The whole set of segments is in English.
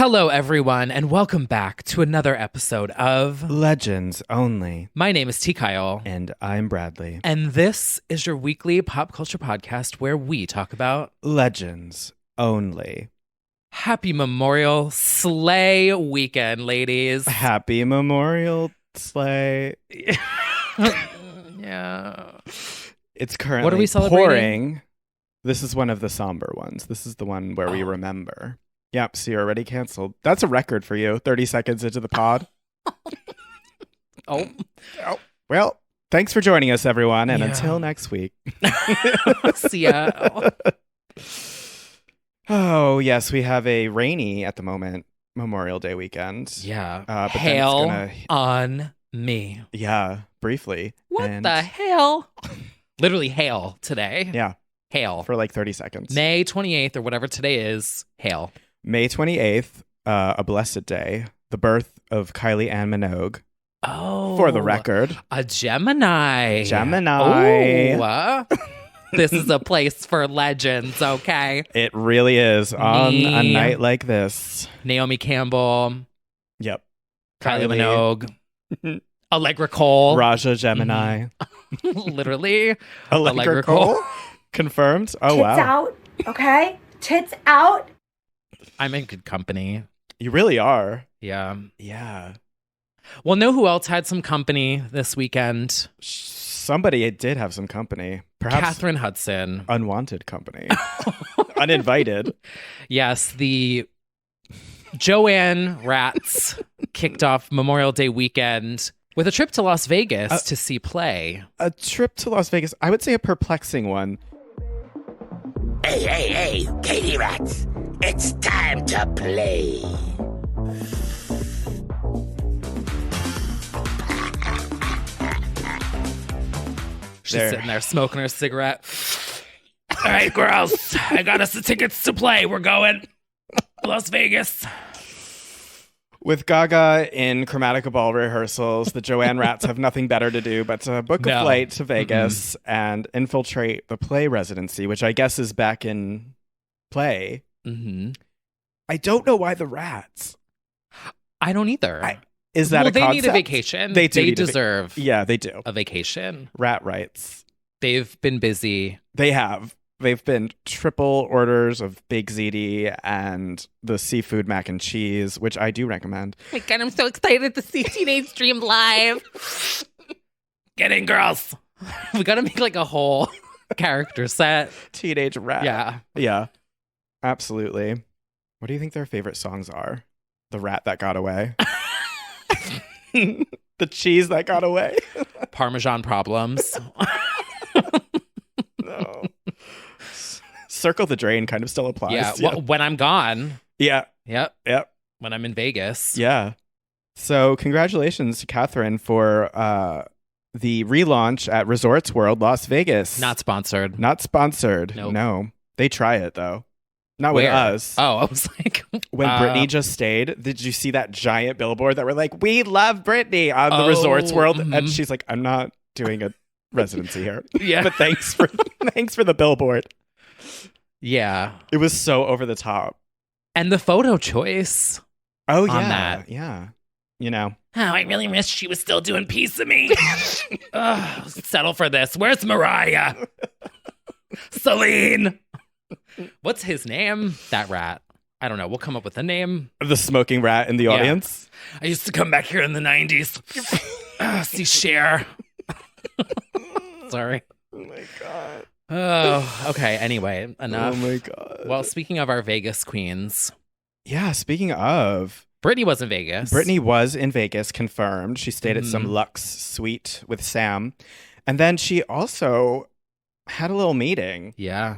Hello, everyone, and welcome back to another episode of Legends Only. My name is T. Kyle. And I'm Bradley. And this is your weekly pop culture podcast where we talk about Legends Only. Happy Memorial Slay Weekend, ladies. Happy Memorial Slay. Yeah. It's currently What are we celebrating? pouring. This is one of the somber ones. This is the one where we remember. Yep, so you're already canceled. That's a record for you, 30 seconds into the pod. Oh. Well, thanks for joining us, everyone, and until next week. See ya. Oh, yes, we have a rainy, at the moment, Memorial Day weekend. Yeah. But Hail then it's on me. Yeah, briefly. What the hell? Literally hail today. Yeah. Hail. For like 30 seconds. May 28th or whatever today is, hail. May 28th, a blessed day, the birth of Kylie and Minogue. Oh. For the record. A Gemini. Gemini. This is a place for legends, okay? It really is. On a night like this. Naomi Campbell. Yep. Kylie Minogue. Allegra Cole. Raja Gemini. Literally. Allegra Cole. Confirmed. Oh, wow. Tits out, okay? Tits out. I'm in good company. You really are. Yeah. Yeah. Well, know who else had some company this weekend? Somebody did have some company. Perhaps Catherine Hudson. unwanted company. Uninvited. Yes, the Joanne Rats kicked off Memorial Day weekend with a trip to Las Vegas to see play. A trip to Las Vegas. I would say a perplexing one. Hey, Katie Rats. It's time to play. She's sitting there smoking her cigarette. All right, girls, I got us the tickets to play. We're going Las Vegas. With Gaga in Chromatica Ball rehearsals, the Joanne Rats have nothing better to do but to book a flight to Vegas and infiltrate the play residency, which I guess is back in play. Mm-hmm. I don't know why the Rats. I don't either. Is that a they concept? need a vacation. They They deserve yeah, they do. a vacation. Rat rights. They've been busy. They have. They've been triple orders of Big ZD and the seafood mac and cheese, which I do recommend. Oh my God, I'm so excited to see Teenage Dream live. Get in, girls. We got to make like a whole character set. Teenage Rat. Yeah. Yeah. Absolutely. What do you think their favorite songs are? The rat that got away. The cheese that got away. Parmesan problems. No. Circle the Drain kind of still applies. Yeah. Well, when I'm gone. Yeah. Yep. Yep. When I'm in Vegas. Yeah. So congratulations to Catherine for the relaunch at Resorts World Las Vegas. Not sponsored. Not sponsored. Nope. No. They try it though. Not Where? with us. Oh, I was like, When Brittany just stayed, did you see that giant billboard that were like, "We love Brittany" on the Resorts World? And she's like, "I'm not doing a residency here." Yeah. But thanks for the billboard. Yeah. It was so over the top. And the photo choice. Oh, yeah. On that. Yeah. You know. Oh, I really wish she was still doing Piece of Me. Ugh, settle for this. Where's Mariah? Celine. What's his name? That rat. I don't know. We'll come up with a name. The smoking rat in the audience. I used to come back here in the 90s. See Cher. Sorry. Oh, my God. Oh, okay. Anyway, enough. Oh, my God. Well, speaking of our Vegas queens, Yeah, speaking of, Brittany was in Vegas. Brittany was in Vegas, confirmed. She stayed at some Lux suite with Sam. And then she also had a little meeting Yeah.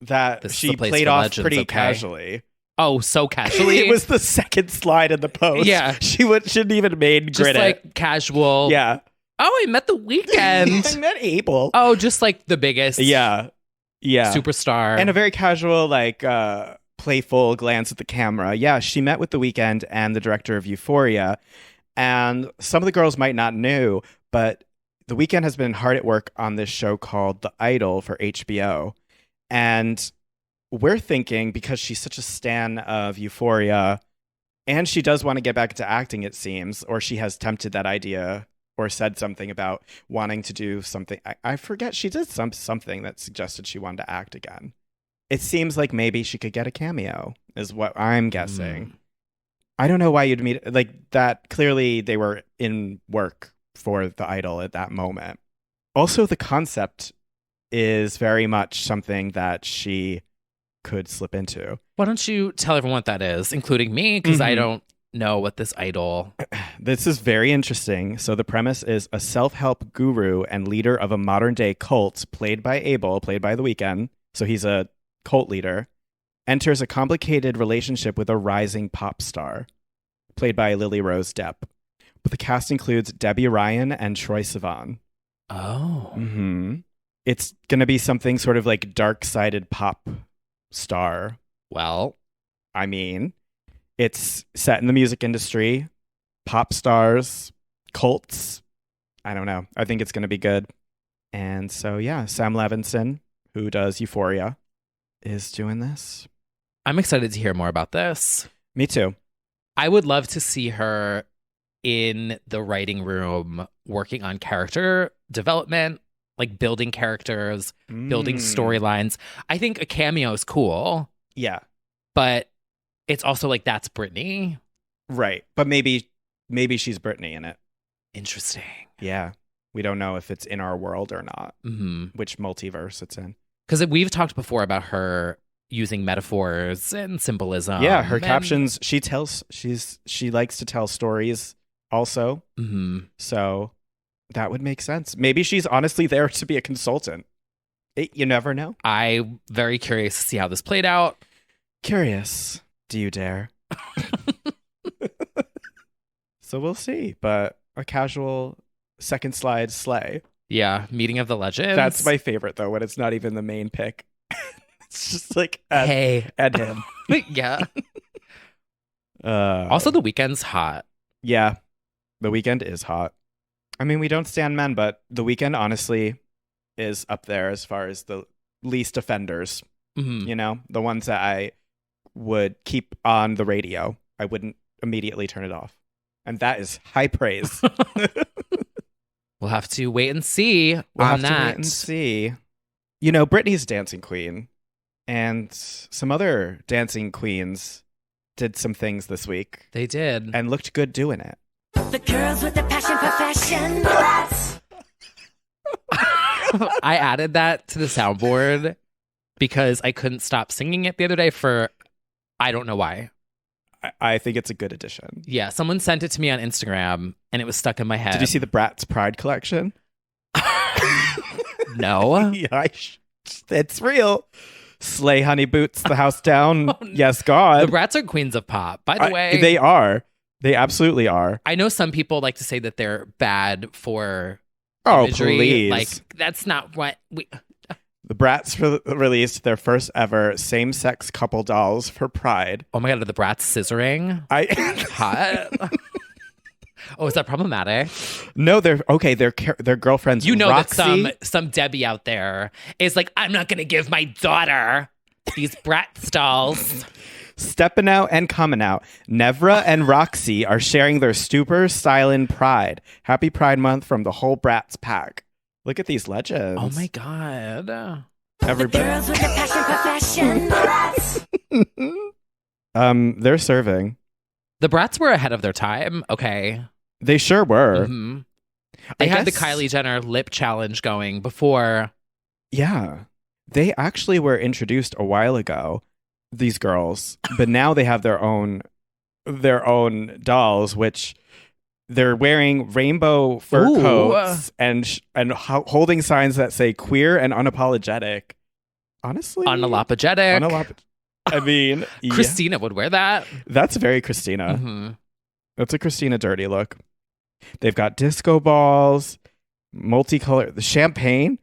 that This is she a place played for off legends, pretty okay? casually. Oh, so casually. It was the second slide in the post. Yeah. Shouldn't even main just grid like it. casual. Yeah. Oh, I met the Weekend. I met Abel. Oh, just like the biggest. Yeah. Yeah. Superstar. And a very casual, like, playful glance at the camera. Yeah, she met with The Weeknd and the director of Euphoria. And some of the girls might not know, but The Weeknd has been hard at work on this show called The Idol for HBO. And we're thinking, because she's such a stan of Euphoria, And she does want to get back into acting, it seems, or she has tempted that idea or said something about wanting to do something. I forget. She did something that suggested she wanted to act again. It seems like maybe she could get a cameo, is what I'm guessing. I don't know why you'd meet like that. Clearly, they were in work for The Idol at that moment. Also, the concept is very much something that she could slip into. Why don't you tell everyone what that is, including me, because I don't know what this idol... This is very interesting. So the premise is a self-help guru and leader of a modern-day cult, played by Abel, played by The Weeknd. So he's a cult leader, enters a complicated relationship with a rising pop star, played by Lily Rose Depp. But the cast includes Debbie Ryan and Troye Sivan. Oh. Mm-hmm. It's going to be something sort of like dark-sided pop star. Well, I mean, it's set in the music industry, pop stars, cults. I don't know. I think it's going to be good. And so, yeah, Sam Levinson, who does Euphoria, is doing this. I'm excited to hear more about this. Me too. I would love to see her in the writing room working on character development, like building characters, building storylines. I think a cameo is cool. Yeah. But it's also like, that's Brittany. Right. But maybe she's Brittany in it. Interesting. Yeah. We don't know if it's in our world or not, Mm-hmm. which multiverse it's in. Because we've talked before about her using metaphors and symbolism. Yeah, her captions, she likes to tell stories also. Mm-hmm. So that would make sense. Maybe she's honestly there to be a consultant. You never know. I'm very curious to see how this played out. Curious. Do you dare? So we'll see. But a casual second slide slay. Yeah, Meeting of the Legends. That's my favorite, though, when it's not even the main pick. It's just like, add him. Yeah. Also, The Weeknd's hot. Yeah, The Weeknd is hot. I mean, we don't stand men, but The Weeknd, honestly, is up there as far as the least offenders. Mm-hmm. You know, the ones that I would keep on the radio. I wouldn't immediately turn it off. And that is high praise. We'll have to wait and see We'll on have that. to wait and see. You know, Brittany's dancing queen and some other dancing queens did some things this week. They did. And looked good doing it. The girls with the passion profession. I added that to the soundboard because I couldn't stop singing it the other day for I don't know why. I think it's a good addition. Yeah, someone sent it to me on Instagram and it was stuck in my head. Did you see the Bratz Pride collection? No. Yeah, it's real. Slay honey boots the house down. Yes, God. The Bratz are queens of pop. By the way, they are. They absolutely are. I know some people like to say that they're bad for Oh, imagery. please. Like, that's not what we... The Bratz released their first ever same-sex couple dolls for Pride. Oh my God, are the Bratz scissoring? Hot. Oh, is that problematic? No, they're okay. They're girlfriends. You know Roxy, that some Debbie out there is like, I'm not going to give my daughter these Bratz dolls. Stepping out and coming out. Nevra and Roxy are sharing their stupor stylin' Pride. Happy Pride Month from the whole Bratz pack. Look at these legends. Oh my God. Everybody. The girls with the passion profession. They're serving. The Bratz were ahead of their time. Okay. They sure were. Mm-hmm. They had the Kylie Jenner lip challenge going before. Yeah. They actually were introduced a while ago, these girls, but now they have their own dolls, which they're wearing rainbow fur coats and holding signs that say queer and unapologetic. Honestly, Unapologetic. I mean, Christina would wear that. That's very Christina. Mm-hmm. That's a Christina dirty look. They've got disco balls, multicolored, the champagne.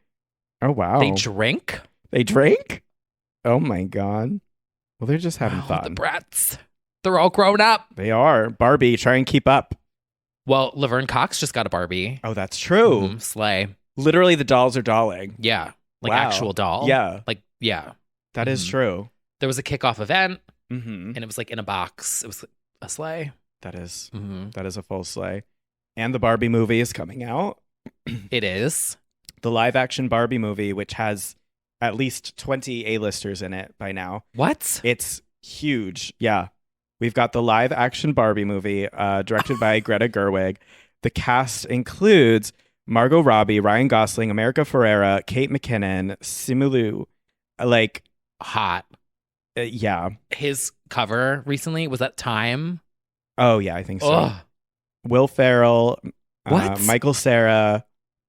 Oh, wow. They drink? They drink? Oh, my God. Well, they're just having fun. The Bratz. They're all grown up. They are. Barbie, try and keep up. Well, Laverne Cox just got a Barbie. Oh, that's true. Mm-hmm. Slay. Literally, the dolls are dolling. Yeah. Like Wow. actual doll. Yeah. Like, yeah. That is true. There was a kickoff event Mm-hmm. and it was like in a box. It was a sleigh. That is Mm-hmm. that is a full sleigh. And the Barbie movie is coming out. It is. The live action Barbie movie, which has at least 20 A-listers in it by now. What? It's huge. Yeah. We've got the live action Barbie movie directed by Greta Gerwig. The cast includes Margot Robbie, Ryan Gosling, America Ferreira, Kate McKinnon, Simu Liu. Like, Hot. yeah. His cover recently was that Time. Oh, yeah, I think so. Ugh. Will Ferrell, What? Michael Cera,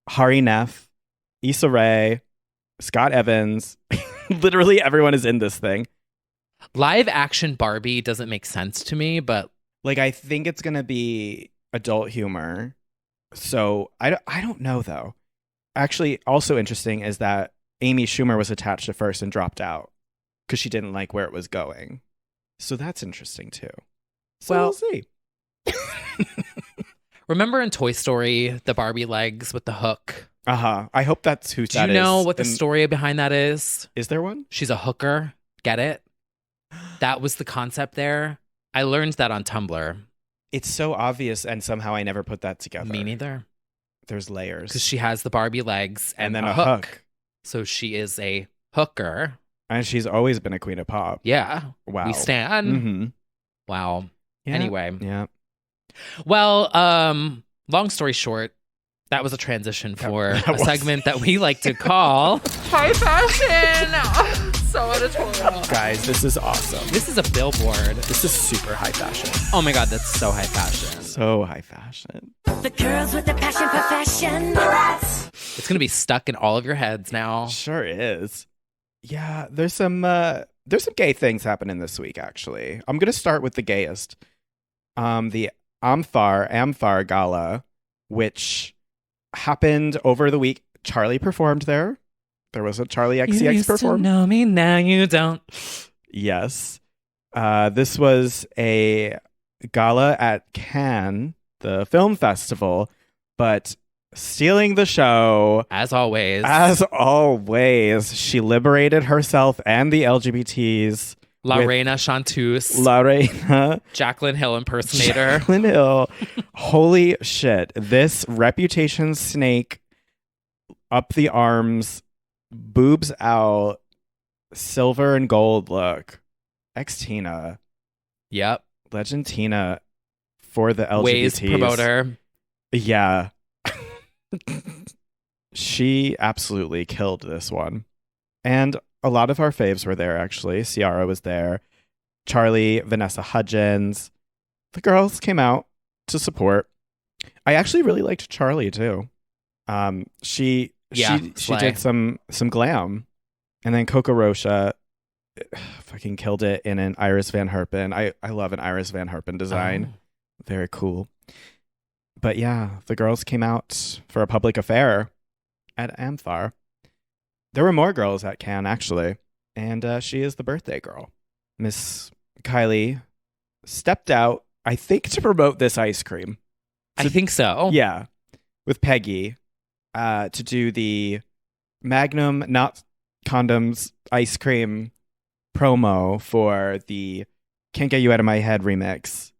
Hari Neff, Issa Rae, Scott Evans. Literally everyone is in this thing. Live action Barbie doesn't make sense to me, but Like, I think it's going to be adult humor. So I don't know, though. Actually, also interesting is that Amy Schumer was attached at first and dropped out because she didn't like where it was going. So that's interesting, too. So Well- we'll see. remember in Toy Story, the Barbie legs with the hook? Uh-huh. I hope that's who Do that you know is. what the And story behind that is? is there one? She's a hooker. Get it? That was the concept there. I learned that on Tumblr. It's so obvious, and somehow I never put that together. Me neither. There's layers. Because she has the Barbie legs and then a a hook. hook. So she is a hooker. And she's always been a queen of pop. Yeah. Wow. We stand. Mm-hmm. Wow. Yeah. Anyway. Yeah. Well, long story short, that was a transition for that a was. segment that we like to call High Fashion. So editorial. Guys, this is awesome. This is a billboard. This is super high fashion. Oh my God, that's so high fashion. So high fashion. The girls with the passion profession. It's going to be stuck in all of your heads now. Sure is. Yeah, there's some gay things happening this week, actually. I'm gonna start with the gayest. The Amfar Gala, which happened over the week. Charlie performed there. There was a Charlie You XCX used to perform. know me, now you don't. Yes. This was a gala at Cannes, the film festival, but stealing the show, As always. as always, she liberated herself and the LGBTs. La with Reina Chanteuse. Lorena Jaclyn Hill impersonator. Jaclyn Hill. Holy shit. This reputation snake, up the arms, boobs out, silver and gold look. Extina. Yep. Legend Tina for the LGBTs. Ways promoter. Yeah. She absolutely killed this one. And a lot of our faves were there, actually. Ciara was there. Charlie, Vanessa Hudgens. The girls came out to support. I actually really liked Charlie, too. She slay. did some glam. And then Coco Rocha fucking killed it in an Iris Van Herpen. I love an Iris Van Herpen design. Oh. Very cool. But yeah, the girls came out for a public affair at Amfar. There were more girls at Cannes, actually. And she is the birthday girl. Miss Kylie stepped out, I think, to promote this ice cream. I think so. Yeah. With Peggy to do the Magnum, not condoms, ice cream promo for the Can't Get You Out of My Head remix.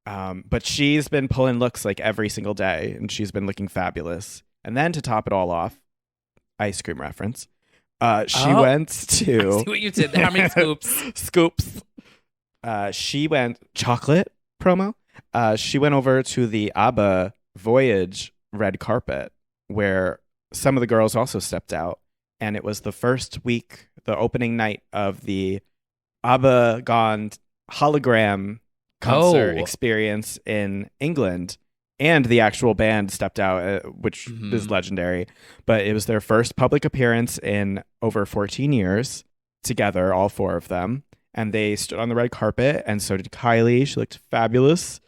But she's been pulling looks like every single day, and she's been looking fabulous. And then to top it all off, ice cream reference. She went to... I see what you did there. How many scoops? Scoops. She went chocolate promo. She went over to the ABBA Voyage red carpet, where some of the girls also stepped out. And it was the first week, the opening night of the ABBA Gone hologram concert Oh. experience in England. And the actual band stepped out, which is legendary. But it was their first public appearance in over 14 years together, all four of them. And they stood on the red carpet, and so did Kylie. She looked fabulous.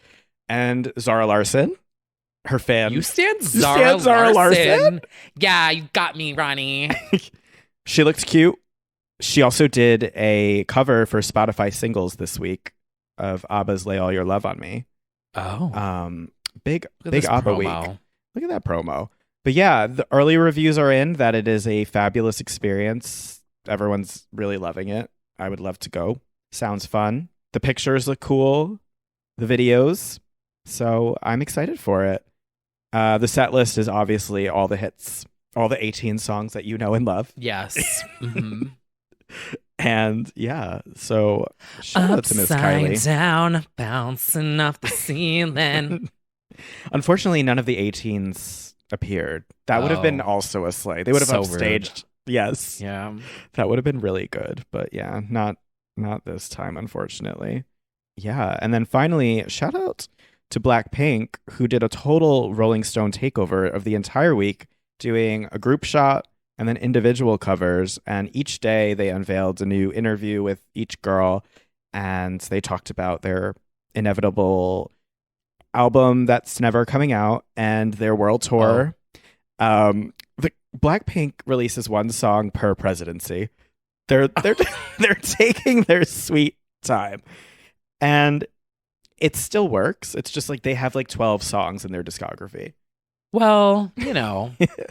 And Zara Larsson, her fan. You stand You Zara, stand Zara Larsson? Yeah, you got me, Ronnie. She looked cute. She also did a cover for Spotify singles this week of ABBA's Lay All Your Love on Me. Oh. Big Look at big this ABBA promo. week. Look at that promo. But yeah, the early reviews are in that it is a fabulous experience. Everyone's really loving it. I would love to go. Sounds fun. The pictures look cool. the videos. So I'm excited for it. The set list is obviously all the hits, all the 18 songs that you know and love. Yes. Mm-hmm. And yeah, so shout out to Miss Kylie. Upside down, bouncing off the ceiling. Unfortunately, none of the 18s appeared. That would have been also a slay. They would have So upstaged. rude. Yes. Yeah. That would have been really good. But yeah, not this time, unfortunately. Yeah. And then finally, shout out to Blackpink, who did a total Rolling Stone takeover of the entire week, doing a group shot and then individual covers. And each day they unveiled a new interview with each girl, and they talked about their inevitable album that's never coming out and their world tour. The Blackpink releases one song per presidency. They're taking their sweet time, and it still works. It's just like they have like 12 songs in their discography. Well,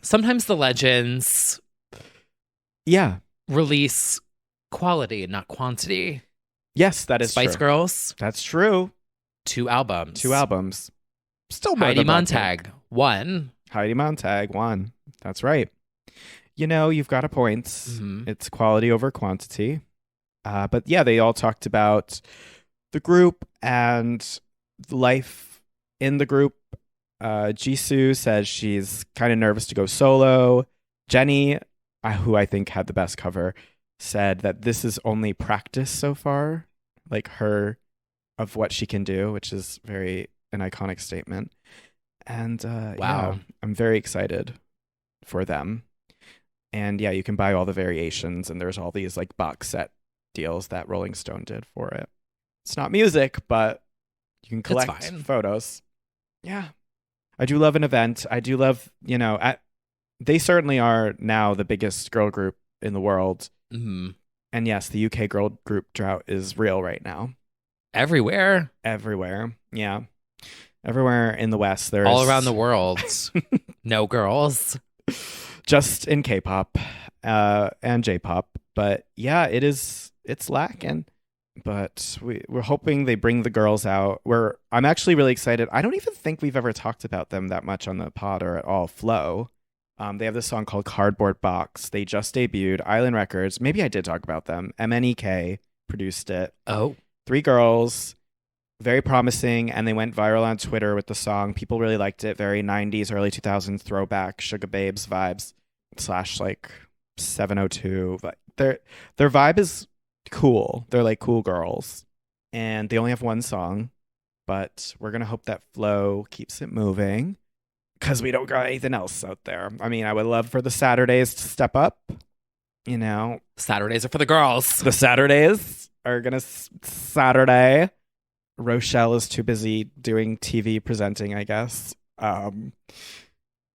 sometimes the legends release quality, not quantity. Yes, that is Spice true. Girls, That's true. 2 albums. 2 albums. Still more Heidi than Blackpink. Montag, 1. Heidi Montag, 1. That's right. You've got a point. Mhm. It's quality over quantity. But yeah, they all talked about the group and life in the group. Jisoo says she's kind of nervous to go solo. Jenny, who I think had the best cover, said that this is only practice so far, like her of what she can do, which is an iconic statement. And Wow. yeah, I'm very excited for them. And yeah, you can buy all the variations, and there's all these like box set deals that Rolling Stone did for it. It's not music, but you can collect fine. photos. Yeah. I do love an event. I do love, they certainly are now the biggest girl group in the world. Mhm. And yes, the UK girl group drought is real right now. Everywhere. Everywhere. Yeah. Everywhere in the West. There's All around the world. No girls. Just in K-pop and J-pop. But yeah, it's lacking. But we're hoping they bring the girls out. I'm actually really excited. I don't even think we've ever talked about them that much on the pod or at all. Flow. They have this song called Cardboard Box. They just debuted. Island Records. Maybe I did talk about them. MNEK produced it. Oh. 3 girls. Very promising. And they went viral on Twitter with the song. People really liked it. Very 90s, early 2000s throwback, Sugar Babes vibes. / like 702. But their vibe is cool. They're like cool girls. And they only have 1 song. But we're going to hope that Flow keeps it moving, because we don't got anything else out there. I mean, I would love for the Saturdays to step up. Saturdays are for the girls. The Saturdays are going to Saturday. Rochelle is too busy doing TV presenting, I guess.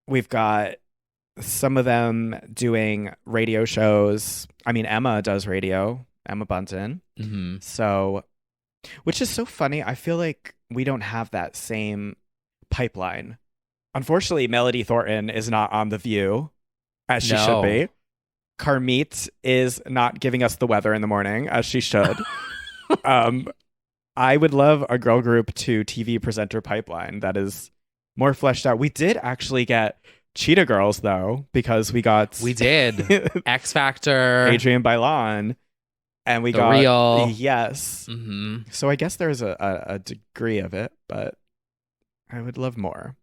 We've got some of them doing radio shows. I mean, Emma does radio. Emma Bunton. Mm-hmm. So, which is so funny. I feel like we don't have that same pipeline. Unfortunately, Melody Thornton is not on The View, as she should be. Carmit is not giving us the weather in the morning, as she should. I would love a girl group to TV presenter pipeline that is more fleshed out. We did actually get Cheetah Girls, though, because we did X Factor, Adrienne Bailon, and we The got Real. Yes. Mm-hmm. So I guess there's a degree of it, but I would love more.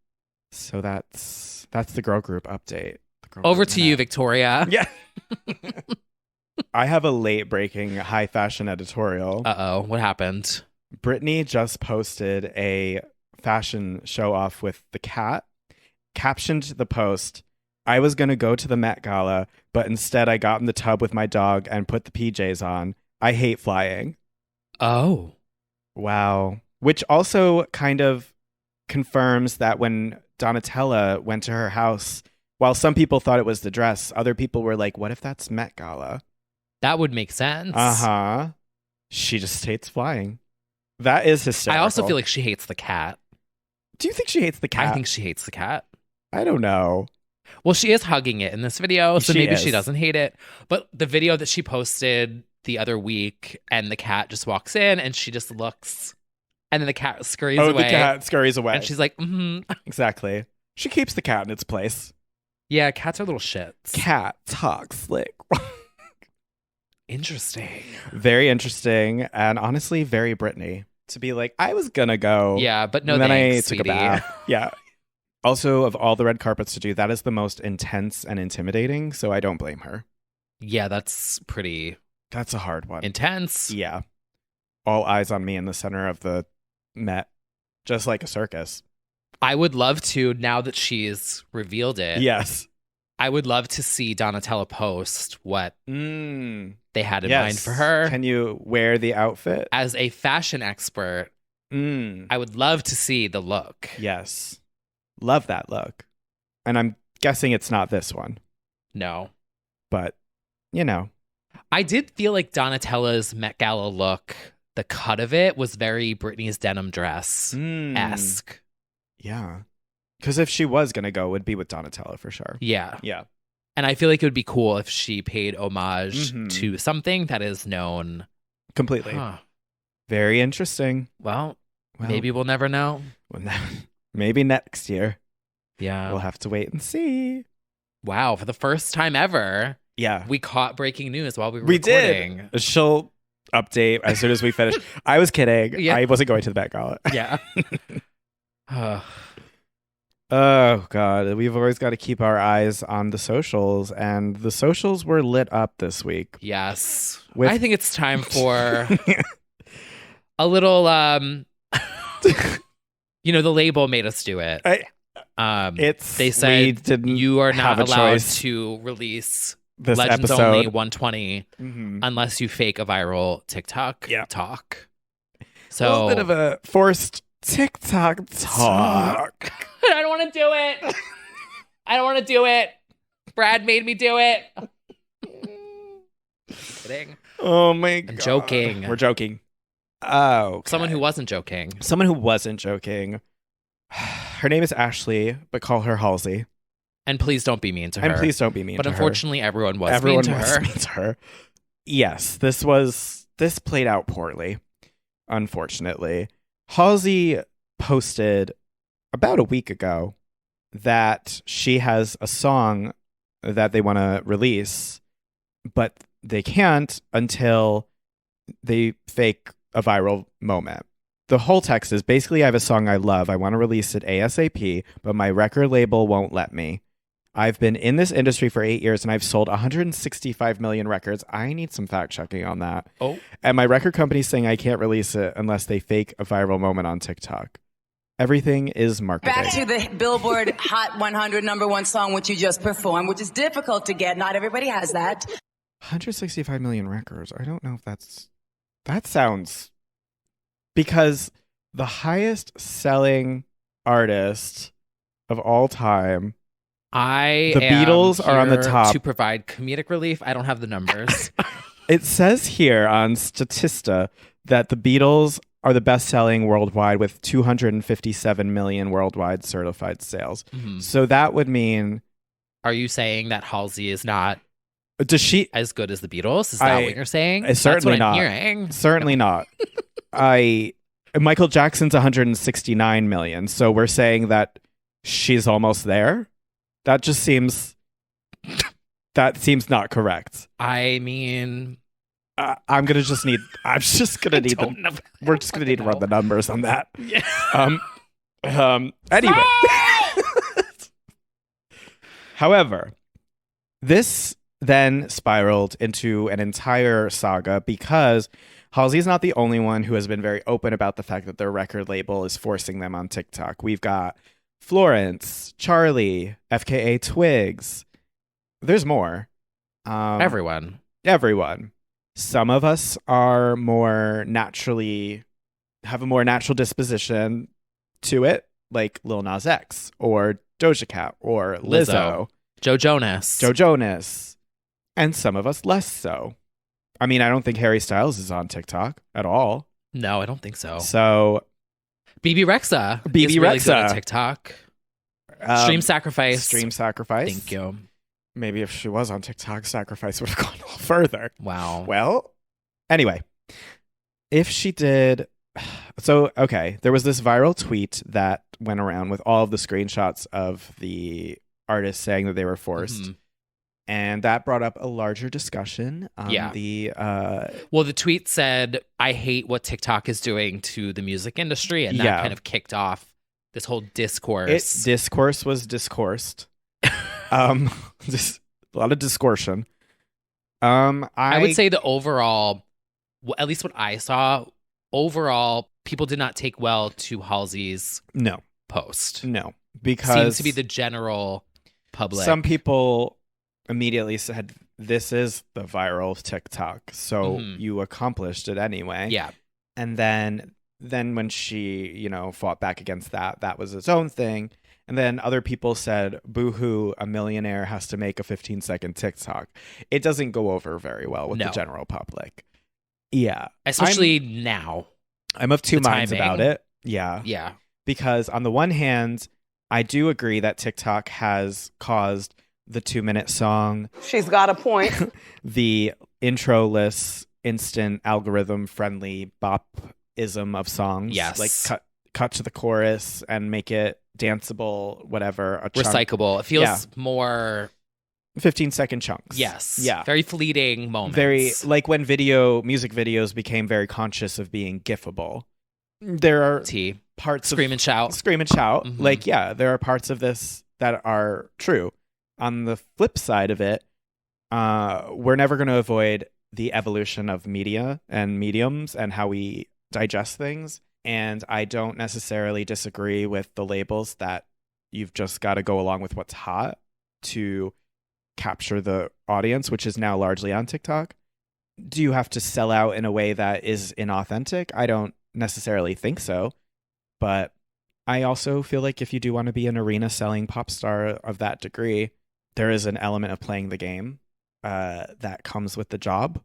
So that's the girl group update. Over to you, Victoria. Yeah. I have a late breaking high fashion editorial. Uh-oh, what happened? Brittany just posted a fashion show off with the cat. Captioned the post, "I was going to go to the Met Gala, but instead I got in the tub with my dog and put the PJs on. I hate flying." Oh. Wow. Which also kind of confirms that when Donatella went to her house, while some people thought it was the dress, other people were like, what if that's Met Gala? That would make sense. Uh-huh. She just hates flying. That is hysterical. I also feel like she hates the cat. Do you think she hates the cat? I think she hates the cat. I don't know. Well, she is hugging it in this video, so She maybe is. she doesn't hate it. But the video that she posted the other week, and the cat just walks in and she just looks And then the cat scurries Oh, away. the cat scurries away. And she's like, mm-hmm. Exactly. She keeps the cat in its place. Yeah, cats are little shits. Cat talk slick. Interesting. Very interesting. And honestly, very Brittany. To be like, I was gonna go. Yeah, but no and then thanks, I took sweetie. a bath. Yeah. Also, of all the red carpets to do, that is the most intense and intimidating. So I don't blame her. Yeah, that's pretty That's a hard one. intense. Yeah. All eyes on me in the center of the Met, just like a circus. I would love to, now that she's revealed it, Yes. I would love to see Donatella post what they had in mind for Yes. her. Can you wear the outfit? As a fashion expert, I would love to see the look. Yes. Love that look. And I'm guessing it's not this one, No. but you know. I did feel like Donatella's Met Gala look, the cut of it was very Britney's denim dress-esque. Yeah. Because if she was going to go, it would be with Donatella for sure. Yeah. Yeah. And I feel like it would be cool if she paid homage Mhm. to something that is known. Completely. Huh. Very interesting. Well, Well, maybe we'll never know. maybe next year. Yeah. We'll have to wait and see. Wow. For the first time ever, Yeah. we caught breaking news while we were We recording. did. She'll update as soon as we finish. I was kidding. Yeah. I wasn't going to the Met Gala. Yeah. Oh, God. We've always got to keep our eyes on the socials, and the socials were lit up this week. Yes. With- I think it's time for a little, the label made us do it. They we said didn't you are not have a allowed choice to release this Legends episode. Only 120 Mhm. unless you fake a viral TikTok Yeah. talk. A So little bit of a forced TikTok talk. I don't want to do it. I don't want to do it. Brad made me do it. Kidding. Oh my God. I'm joking. We're joking. Oh. Someone who wasn't joking. Someone who wasn't joking. Her name is Ashley, but call her Halsey. And please don't be mean to her. And please don't be mean But to her. unfortunately, everyone was Everyone mean to was her. mean to her. Yes, this played out poorly, unfortunately. Halsey posted about a week ago that she has a song that they want to release, but they can't until they fake a viral moment. The whole text is basically, I have a song I love. I want to release it ASAP, but my record label won't let me. I've been in this industry for 8 years and I've sold 165 million records. I need some fact checking on that. Oh. And my record company's saying I can't release it unless they fake a viral moment on TikTok. Everything is marketing. Back to the Billboard Hot 100 #1 song, which you just performed, which is difficult to get. Not everybody has that. 165 million records. I don't know if that sounds, because the highest selling artist of all time, The am Beatles are on the here top. to provide comedic relief. I don't have the numbers. it says here on Statista that the Beatles are the best selling worldwide with 257 million worldwide certified sales. Mhm. So that would mean, Are you saying that Halsey is not does she? as good as the Beatles? Is that what you're saying? Certainly That's what not. I'm hearing. Certainly not. Michael Jackson's 169 million. So we're saying that she's almost there. That just seems not correct. I mean, I'm just gonna need we're just gonna need to run the numbers on that. Yeah. Anyway. However, this then spiraled into an entire saga because Halsey's not the only one who has been very open about the fact that their record label is forcing them on TikTok. We've got Florence, Charlie, FKA Twigs. There's more. everyone. Everyone. Some of us are have a more natural disposition to it, like Lil Nas X or Doja Cat or Lizzo. Joe Jonas. Joe Jonas. And some of us less so. I mean, I don't think Harry Styles is on TikTok at all. No, I don't think so. So BB Rexa. BB is really good Rexa. at TikTok. Stream Sacrifice. Stream Sacrifice. Thank you. Maybe if she was on TikTok, Sacrifice would have gone a little further. Wow. Well, anyway, if she did So, okay, there was this viral tweet that went around with all of the screenshots of the artists saying that they were forced. Mhm. And that brought up a larger discussion on Yeah. the Well, the tweet said, I hate what TikTok is doing to the music industry. And that Yeah. kind of kicked off this whole discourse. discourse was discoursed. Just a lot of discursion. I would say the overall, at least what I saw, overall, people did not take well to Halsey's no, post. because Seems to be the general public. some people immediately said this is the viral TikTok, so Mhm. you accomplished it anyway. Yeah. And then when she, fought back against that, that was its own thing. And then other people said, boo-hoo, a millionaire has to make a 15-second TikTok. It doesn't go over very well with the No. general public. Yeah. Especially now. I'm of two the minds timing. about it. Yeah. Yeah. Because on the one hand, I do agree that TikTok has caused the 2-minute song, She's got a point. the intro-less, instant algorithm-friendly bop-ism of songs. Yes. Like cut to the chorus and make it danceable, whatever. A chunk. Recyclable. It feels Yeah. more, 15-second chunks. yes. Yeah. Very fleeting moments. Very, like when music videos became very conscious of being gifable. There are T. parts Scream and shout. Scream and shout. Mhm. Like, yeah, there are parts of this that are true. On the flip side of it, we're never going to avoid the evolution of media and mediums and how we digest things. And I don't necessarily disagree with the labels that you've just got to go along with what's hot to capture the audience, which is now largely on TikTok. Do you have to sell out in a way that is inauthentic? I don't necessarily think so. But I also feel like if you do want to be an arena selling pop star of that degree, there is an element of playing the game that comes with the job.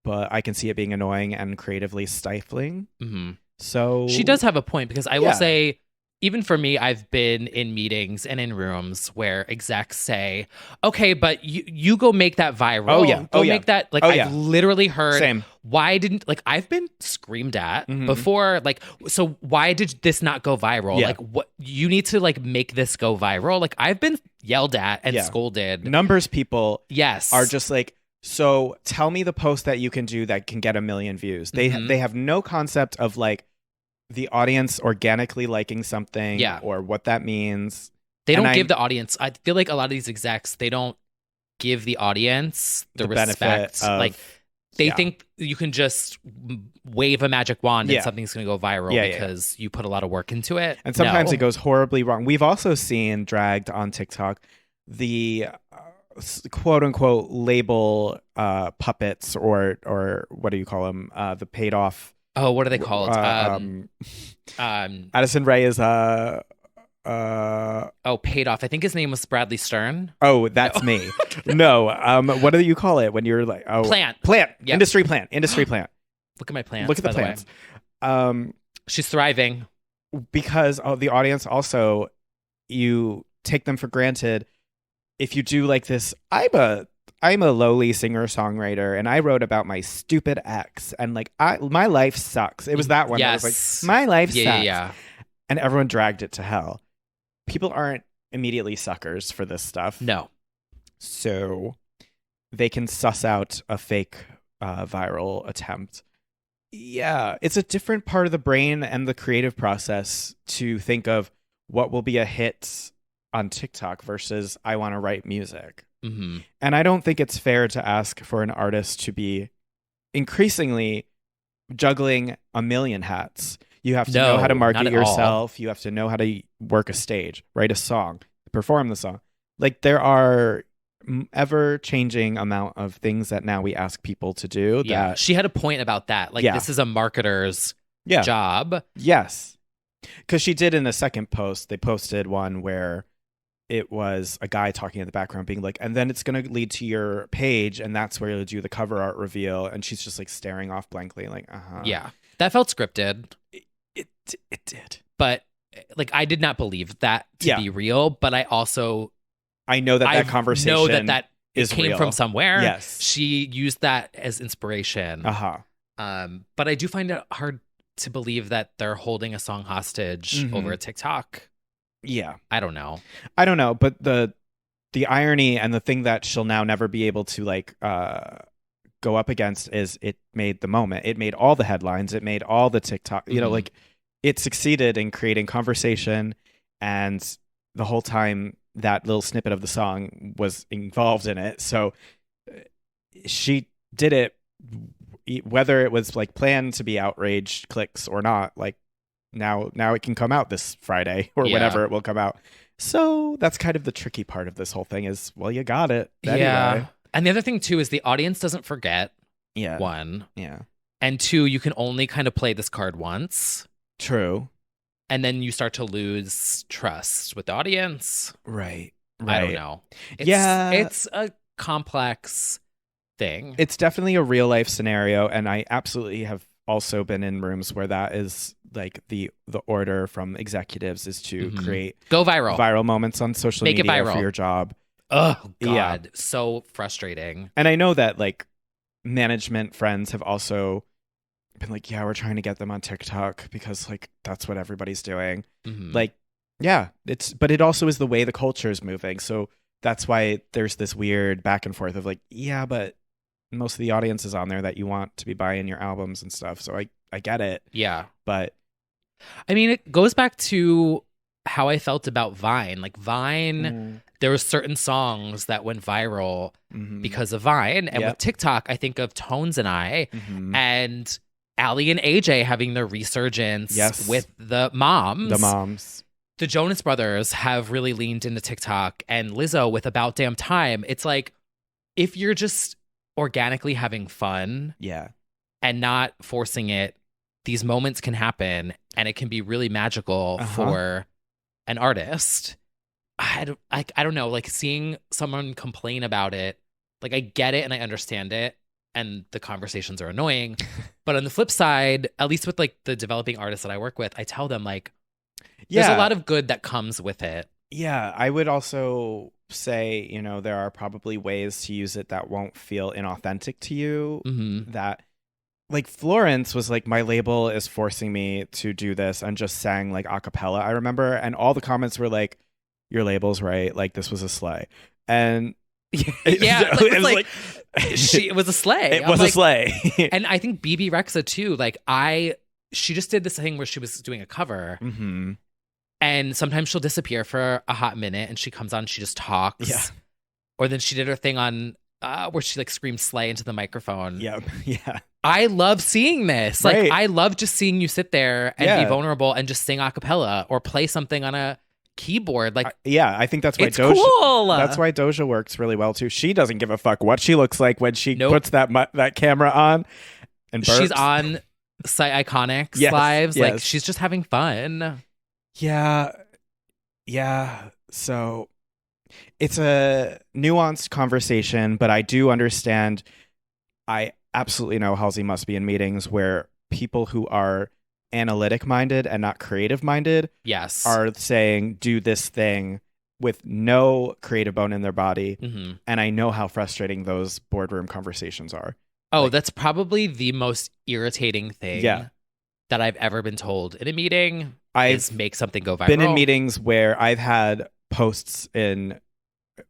But I can see it being annoying and creatively stifling. Mhm. So She does have a point because I will Yeah. say, even for me, I've been in meetings and in rooms where execs say, okay, but you go make that viral. Oh, yeah. Go Oh, yeah. make that. Like, Oh, I've yeah. literally heard, Same. why didn't, like, I've been screamed at Mhm. before. Like, so why did this not go viral? Yeah. Like, what, you need to, like, make this go viral. Like, I've been yelled at and Yeah. scolded. Numbers people Yes. are just like, so tell me the post that you can do that can get 1 million views. They Mhm. they have no concept of like the audience organically liking something Yeah. or what that means. They and don't I- give the audience, I feel like a lot of these execs, they don't give the audience the benefit respect. of- Like, they yeah. think you can just wave a magic wand and Yeah. something's going to go viral Yeah, yeah, because you put a lot of work into it. And sometimes No. it goes horribly wrong. We've also seen dragged on TikTok the quote unquote label puppets or what do you call them? The paid off. Oh, what are they called? Addison Rae is Paid off. I think his name was Bradley Stern. oh, that's me. No, what do you call it when you're like Plant. Yep. Yep. industry plant. Look at my plants. Look at the by way. plants. She's thriving. Because the audience also, you take them for granted. If you do like this, I'm a lowly singer songwriter, and I wrote about my stupid ex, and like my life sucks. It was that one. That was Yes. like my life Yeah, sucks, yeah. and everyone dragged it to hell. People aren't immediately suckers for this stuff. No. So they can suss out a fake viral attempt. Yeah, it's a different part of the brain and the creative process to think of what will be a hit on TikTok versus I want to write music. Mm-hmm. And I don't think it's fair to ask for an artist to be increasingly juggling a million hats. You have to know how to No, market not at all. yourself. You have to know how to work a stage, write a song, perform the song. Like there are ever-changing amount of things that now we ask people to do. Yeah. That, She had a point about that. Like, Yeah. this is a marketer's yeah. job. Yes. Because she did in the second post, they posted one where it was a guy talking in the background being like, and then it's going to lead to your page and that's where you'll do the cover art reveal. And she's just like staring off blankly like, uh-huh. Yeah. That felt scripted. It did. But like, I did not believe that to Yeah. be real. But I also I know that I conversation know that it is came real. from somewhere. Yes. She used that as inspiration. Uh-huh. But I do find it hard to believe that they're holding a song hostage over a TikTok. Yeah. I don't know. But the irony and the thing that she'll now never be able to like go up against is it made the moment. It made all the headlines. It made all the TikTok. You know, like it succeeded in creating conversation, and the whole time that little snippet of the song was involved in it. So she did it, whether it was like planned to be outrage clicks or not. Like now it can come out this Friday or whenever it will come out. So that's kind of the tricky part of this whole thing is, well, you got it. Anyway. Yeah. And the other thing too is the audience doesn't forget. Yeah. One. Yeah. And two, you can only kind of play this card once. True. And then you start to lose trust with the audience. Right. I don't know. It's a complex thing. It's definitely a real life scenario, and I absolutely have also been in rooms where that is like the order from executives is to create go viral moments on social media for your job. Oh God, so frustrating. And I know that like management friends have also been like, yeah, we're trying to get them on TikTok because like that's what everybody's doing. Like, yeah, but it also is the way the culture is moving. So that's why there's this weird back and forth of like, yeah, but most of the audience is on there that you want to be buying your albums and stuff. So I get it. Yeah. But I mean, it goes back to how I felt about Vine. Like Vine, there were certain songs that went viral because of Vine. And with TikTok, I think of Tones and I and Ali and AJ having their resurgence with the moms. The Jonas Brothers have really leaned into TikTok, and Lizzo with About Damn Time. It's like, if you're just organically having fun and not forcing it, these moments can happen and it can be really magical for an artist. I don't know, like seeing someone complain about it, like I get it and I understand it and the conversations are annoying. But on the flip side, at least with like the developing artists that I work with, I tell them like, there's a lot of good that comes with it. Yeah, I would also say, you know, there are probably ways to use it that won't feel inauthentic to you. That, like, Florence was like, my label is forcing me to do this, and just sang like a cappella, I remember. And all the comments were like, your label's right. Like, this was a slay. And it was a slay. It was a slay. And I think BB Rexa too. Like she just did this thing where she was doing a cover. And sometimes she'll disappear for a hot minute and she comes on, she just talks. Yeah. Or then she did her thing on where she like screamed slay into the microphone. Yeah. I love seeing this. Like I love just seeing you sit there and be vulnerable and just sing a cappella or play something on a keyboard. Like I think that's why it's cool. That's why Doja works really well too. She doesn't give a fuck what she looks like when she puts that camera on and burps. She's on Site Iconics lives. Like she's just having fun. Yeah. So it's a nuanced conversation, but I do understand. I absolutely know Halsey must be in meetings where people who are analytic minded and not creative minded are saying, do this thing with no creative bone in their body. And I know how frustrating those boardroom conversations are. Oh, that's probably the most irritating thing that I've ever been told in a meeting. Is make something go viral. Been in meetings where I've had posts in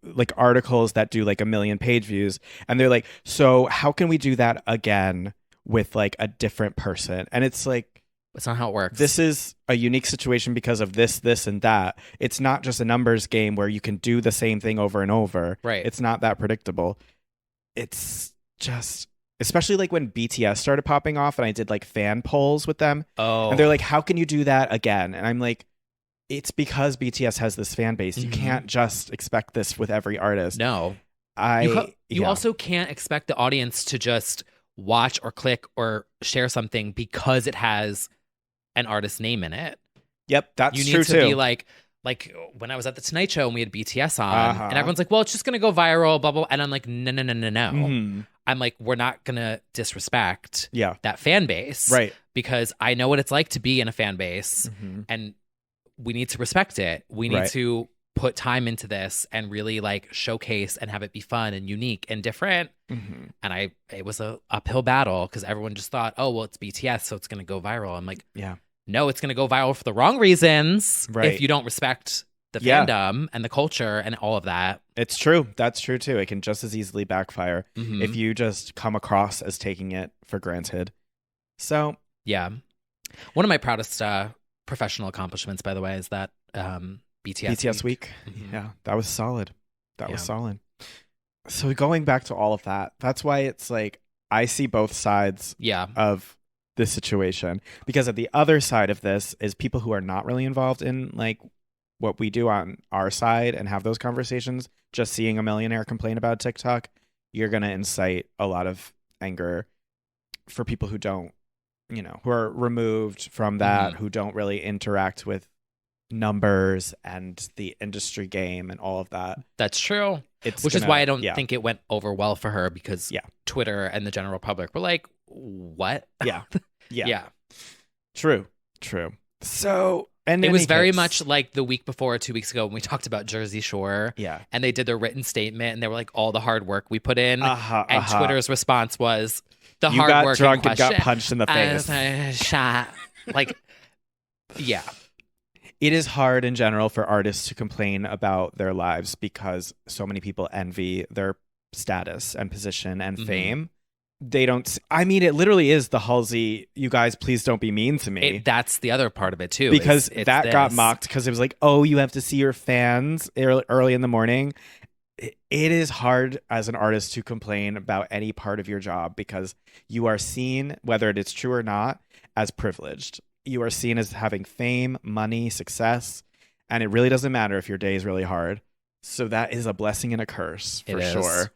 like articles that do like 1 million page views, and they're like, so how can we do that again with like a different person? And it's like, it's not how it works. This is a unique situation because of this, and that. It's not just a numbers game where you can do the same thing over and over. Right. It's not that predictable. It's just, especially like when BTS started popping off and I did like fan polls with them. And they're like, how can you do that again? And I'm like, it's because BTS has this fan base. You can't just expect this with every artist. No. You also can't expect the audience to just watch or click or share something because it has an artist's name in it. Yep, that's true too. You need to be like when I was at the Tonight Show and we had BTS on, and everyone's like, well, it's just going to go viral, blah, blah. And I'm like, no. I'm like, we're not going to disrespect that fan base. Right. Because I know what it's like to be in a fan base and we need to respect it. We need to put time into this and really like showcase and have it be fun and unique and different. Mm-hmm. And it was a uphill battle because everyone just thought, oh, well, it's BTS, so it's going to go viral. I'm like, Yeah. no, it's going to go viral for the wrong reasons Right. if you don't respect the fandom and the culture and all of that. It's true. That's true too. It can just as easily backfire Mhm. if you just come across as taking it for granted. So, Yeah. One of my proudest professional accomplishments, by the way, is that BTS week. Mhm. Yeah, that was solid. That was Yeah. solid. So going back to all of that, that's why it's like I see both sides Yeah. of this situation, because at the other side of this is people who are not really involved in like what we do on our side and have those conversations. Just seeing a millionaire complain about TikTok, you're going to incite a lot of anger for people who don't, who are removed from that, who don't really interact with numbers and the industry game and all of that. That's true. Which is why I don't think it went over well for her, because Yeah. Twitter and the general public were like, what? Yeah. Yeah. Yeah. True. So, and It was very much like the week before, 2 weeks ago, when we talked about Jersey Shore. Yeah. And they did their written statement and they were like, all the hard work we put in. Uh-huh, and uh-huh. Twitter's response was, the You hard got work drunk in and got question. punched in the face. Shot. Like, yeah. It is hard in general for artists to complain about their lives because so many people envy their status and position and fame. They don't. I mean, it literally is the Halsey, you guys, please don't be mean to me. That's the other part of it, too. Because it's that got this. mocked because it was like, oh, you have to see your fans early in the morning. It is hard as an artist to complain about any part of your job because you are seen, whether it is true or not, as privileged. You are seen as having fame, money, success, and it really doesn't matter if your day is really hard. So that is a blessing and a curse for sure.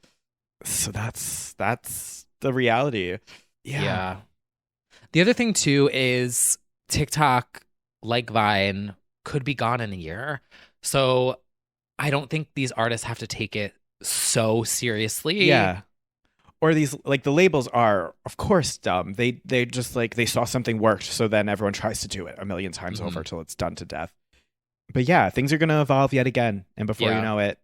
So that's the reality. Yeah. The other thing too is TikTok, like Vine, could be gone in a year. So I don't think these artists have to take it so seriously. Yeah. Or these, like, the labels are, of course, dumb. They just, like, they saw something worked, so then everyone tries to do it a million times over till it's done to death. But yeah, things are going to evolve yet again. And before you know it,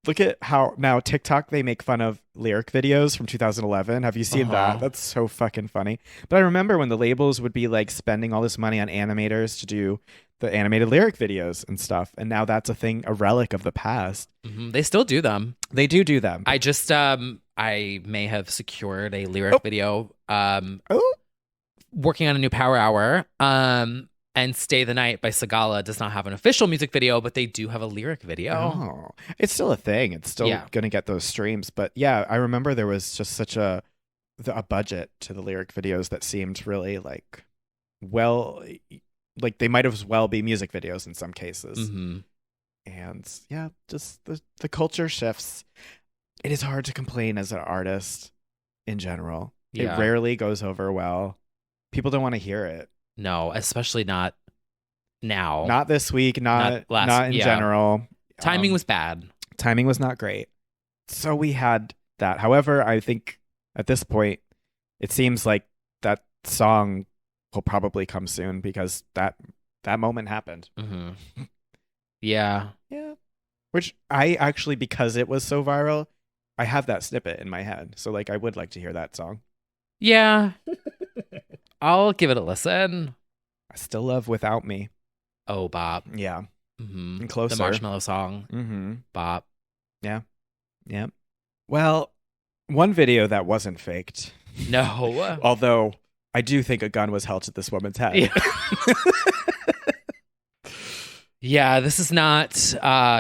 look at how now TikTok, they make fun of lyric videos from 2011. Have you seen that? That's so fucking funny. But I remember when the labels would be, like, spending all this money on animators to do the animated lyric videos and stuff. And now that's a thing, a relic of the past. They still do them. They do them. I just, I may have secured a lyric video, working on a new Power Hour, and Stay the Night by Sagala does not have an official music video, but they do have a lyric video. Oh, it's still a thing. It's still going to get those streams. But yeah, I remember there was just such a budget to the lyric videos that seemed really like they might as well be music videos in some cases. And yeah, just the culture shifts. It is hard to complain as an artist in general. Yeah. It rarely goes over well. People don't want to hear it. No, especially not now. Not this week, not in general. Timing was bad. Timing was not great. So we had that. However, I think at this point, it seems like that song will probably come soon because that moment happened. Yeah. Yeah. Which I actually, because it was so viral, I have that snippet in my head. So like I would like to hear that song. Yeah. I'll give it a listen. I still love Without Me. Oh, Bop. Yeah. And Closer. The Marshmallow song. Bop. Yeah. Yeah. Well, one video that wasn't faked. No. Although I do think a gun was held to this woman's head. Yeah. Yeah, this is not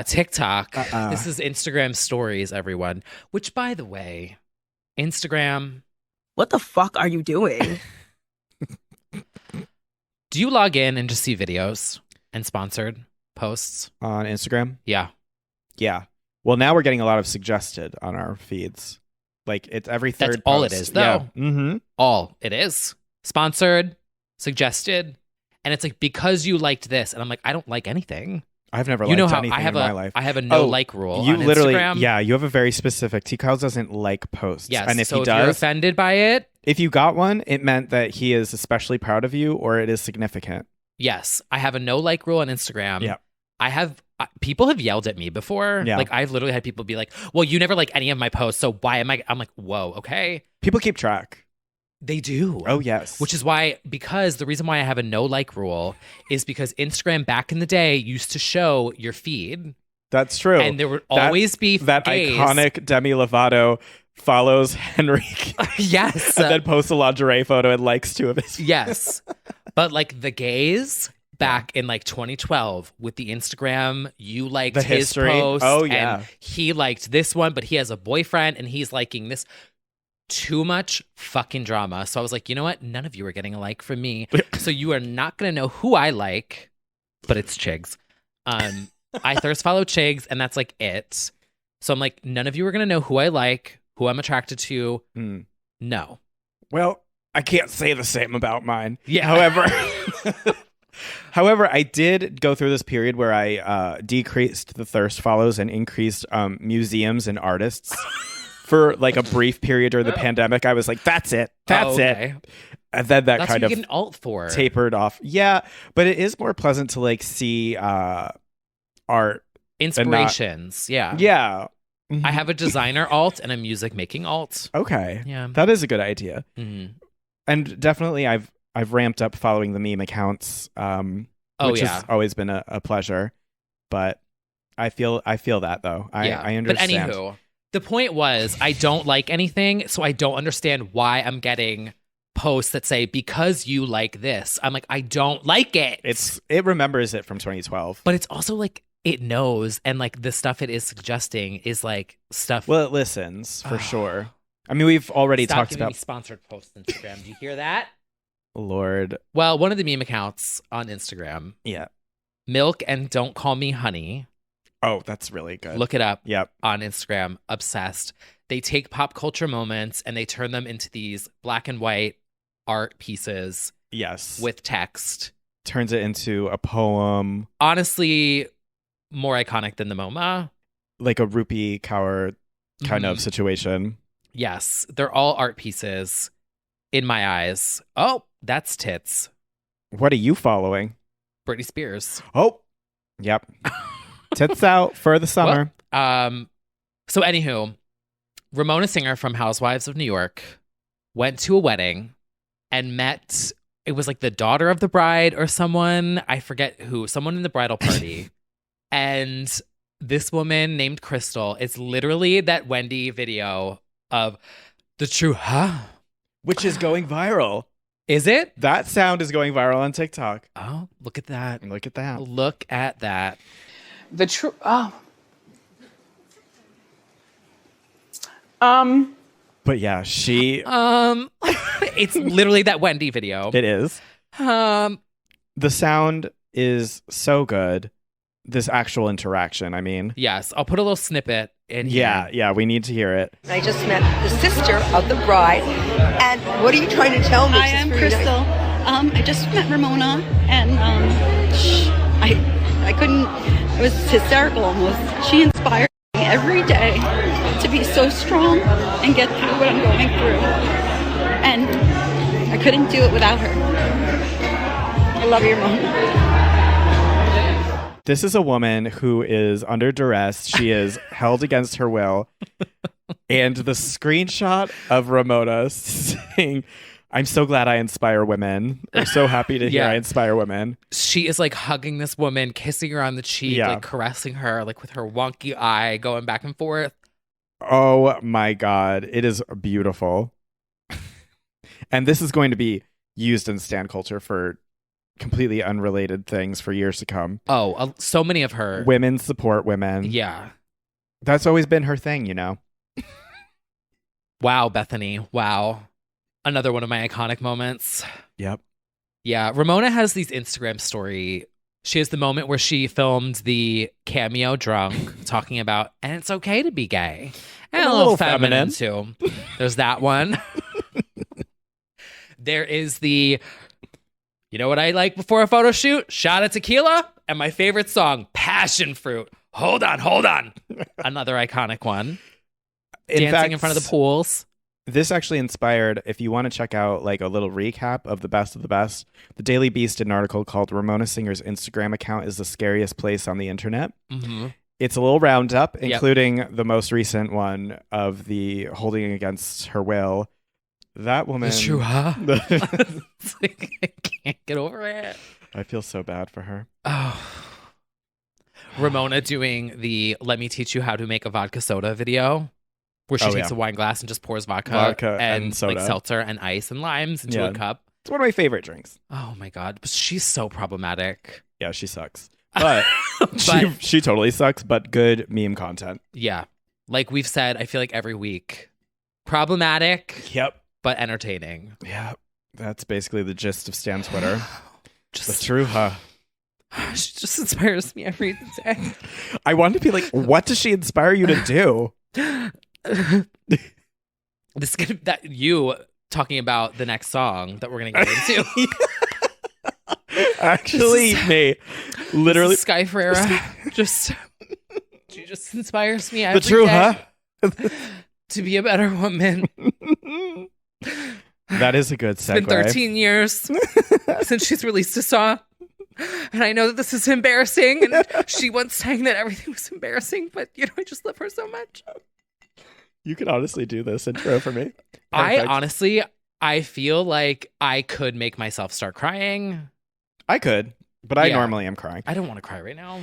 TikTok. This is Instagram stories, everyone. Which, by the way, Instagram. What the fuck are you doing? Do you log in and just see videos and sponsored posts? On Instagram? Yeah. Yeah. Well, now we're getting a lot of suggested on our feeds. Like, it's every third That's all post. it is, though. Yeah. All it is. Sponsored, suggested. And it's like, because you liked this. And I'm like, I don't like anything. I've never liked anything in my life. I have a no-like rule You on literally, Instagram. yeah, you have a very specific. T. Kyles doesn't like posts. Yes, and if so he if does, you're offended by it. If you got one, it meant that he is especially proud of you or it is significant. Yes, I have a no-like rule on Instagram. Yeah. I have people have yelled at me before. Yeah. Like I've literally had people be like, well, you never like any of my posts, so why am I'm like, whoa, okay. People keep track. They do. Oh, yes. Which is why, because the reason why I have a no like rule is because Instagram back in the day used to show your feed. That's true. And there would always be that gays. iconic Demi Lovato follows Henrik. Yes. And then posts a lingerie photo and likes 2 of his. Yes. But like the gays back in like 2012 with the Instagram, you liked The his history. post. Oh, yeah. And he liked this one, but he has a boyfriend and he's liking this. Too much fucking drama. So I was like, you know what? None of you are getting a like from me. So you are not going to know who I like, but it's Chigs. I thirst follow Chigs, and that's like it. So I'm like, none of you are going to know who I like, who I'm attracted to. No. Well, I can't say the same about mine. Yeah. However, I did go through this period where I decreased the thirst follows and increased museums and artists. For like a brief period during the pandemic, I was like, that's it. That's it. And then that's kind what of you get an alt for. Tapered off. Yeah, but it is more pleasant to like see art. Inspirations. Yeah. Yeah. I have a designer alt and a music making alt. Okay. Yeah. That is a good idea. Mm-hmm. And definitely I've ramped up following the meme accounts, which has always been a pleasure. But I feel that though. I understand. But anywho, the point was, I don't like anything, so I don't understand why I'm getting posts that say, because you like this. I'm like, I don't like it. It remembers it from 2012. But it's also like, it knows, and like the stuff it is suggesting is like stuff. Well, it listens for sure. I mean, we've already Stop talked giving about me sponsored posts on Instagram. Do you hear that? Lord. Well, one of the meme accounts on Instagram. Yeah. Milk and Don't Call Me Honey. Oh, that's really good. Look it up. Yep. On Instagram. Obsessed. They take pop culture moments and they turn them into these black and white art pieces. Yes. With text. Turns it into a poem. Honestly, more iconic than the MoMA. Like a Rupi Kaur kind of situation. Yes. They're all art pieces in my eyes. Oh, that's tits. What are you following? Britney Spears. Oh, yep. Tits out for the summer. So anywho, Ramona Singer from Housewives of New York went to a wedding and met, it was like the daughter of the bride or someone, I forget who, someone in the bridal party. And this woman named Crystal, it's literally that Wendy video of the true, which is going viral. Is it? That sound is going viral on TikTok. Oh, look at that. Look at that. Look at that. The true. But yeah, she. It's literally that Wendy video. It is. The sound is so good. This actual interaction, I mean. Yes, I'll put a little snippet in here. Yeah, we need to hear it. I just met the sister of the bride. And what are you trying to tell me? I am Crystal. I just met Ramona, and I couldn't. It was hysterical almost. She inspired me every day to be so strong and get through what I'm going through. And I couldn't do it without her. I love you, Ramona. This is a woman who is under duress. She is held against her will. And the screenshot of Ramona saying, I'm so glad I inspire women. I'm so happy to hear I inspire women. She is like hugging this woman, kissing her on the cheek, like caressing her, like with her wonky eye going back and forth. Oh my God. It is beautiful. And this is going to be used in stan culture for completely unrelated things for years to come. Oh, so many of her. Women support women. Yeah. That's always been her thing, you know? Wow, Bethany. Wow. Another one of my iconic moments. Yep. Yeah. Ramona has these Instagram story. She has the moment where she filmed the cameo drunk talking about, and it's okay to be gay. And a little feminine too. There's that one. There is the, you know what I like before a photo shoot? Shot of tequila. And my favorite song, Passion Fruit. Hold on. Another iconic one. Dancing in front of the pools. This actually inspired, if you want to check out like a little recap of the best of the best, the Daily Beast did an article called Ramona Singer's Instagram account is the scariest place on the internet. Mm-hmm. It's a little roundup, including the most recent one of the holding against her will. That woman. It's true, huh? It's like, I can't get over it. I feel so bad for her. Oh. Ramona doing the "Let me teach you how to make a vodka soda" video, where she takes a wine glass and just pours vodka and soda. like seltzer and ice and limes into a cup. It's one of my favorite drinks. Oh my god, but she's so problematic. Yeah, she sucks. But, she totally sucks, but good meme content. Yeah. Like we've said, I feel like every week. Problematic. Yep. But entertaining. Yeah. That's basically the gist of Stan Twitter. That's true, huh? She just inspires me every day. I want to be like, what does she inspire you to do? You talking about the next song that we're gonna get into. Actually, me, literally, Sky Ferreira. She just inspires me every the true, day huh? to be a better woman. That is a good segue. It's been 13 years since she's released a song. And I know that this is embarrassing. And she once sang that everything was embarrassing. But, I just love her so much. You could honestly do this intro for me. I feel like I could make myself start crying. I could, but I normally am crying. I don't want to cry right now.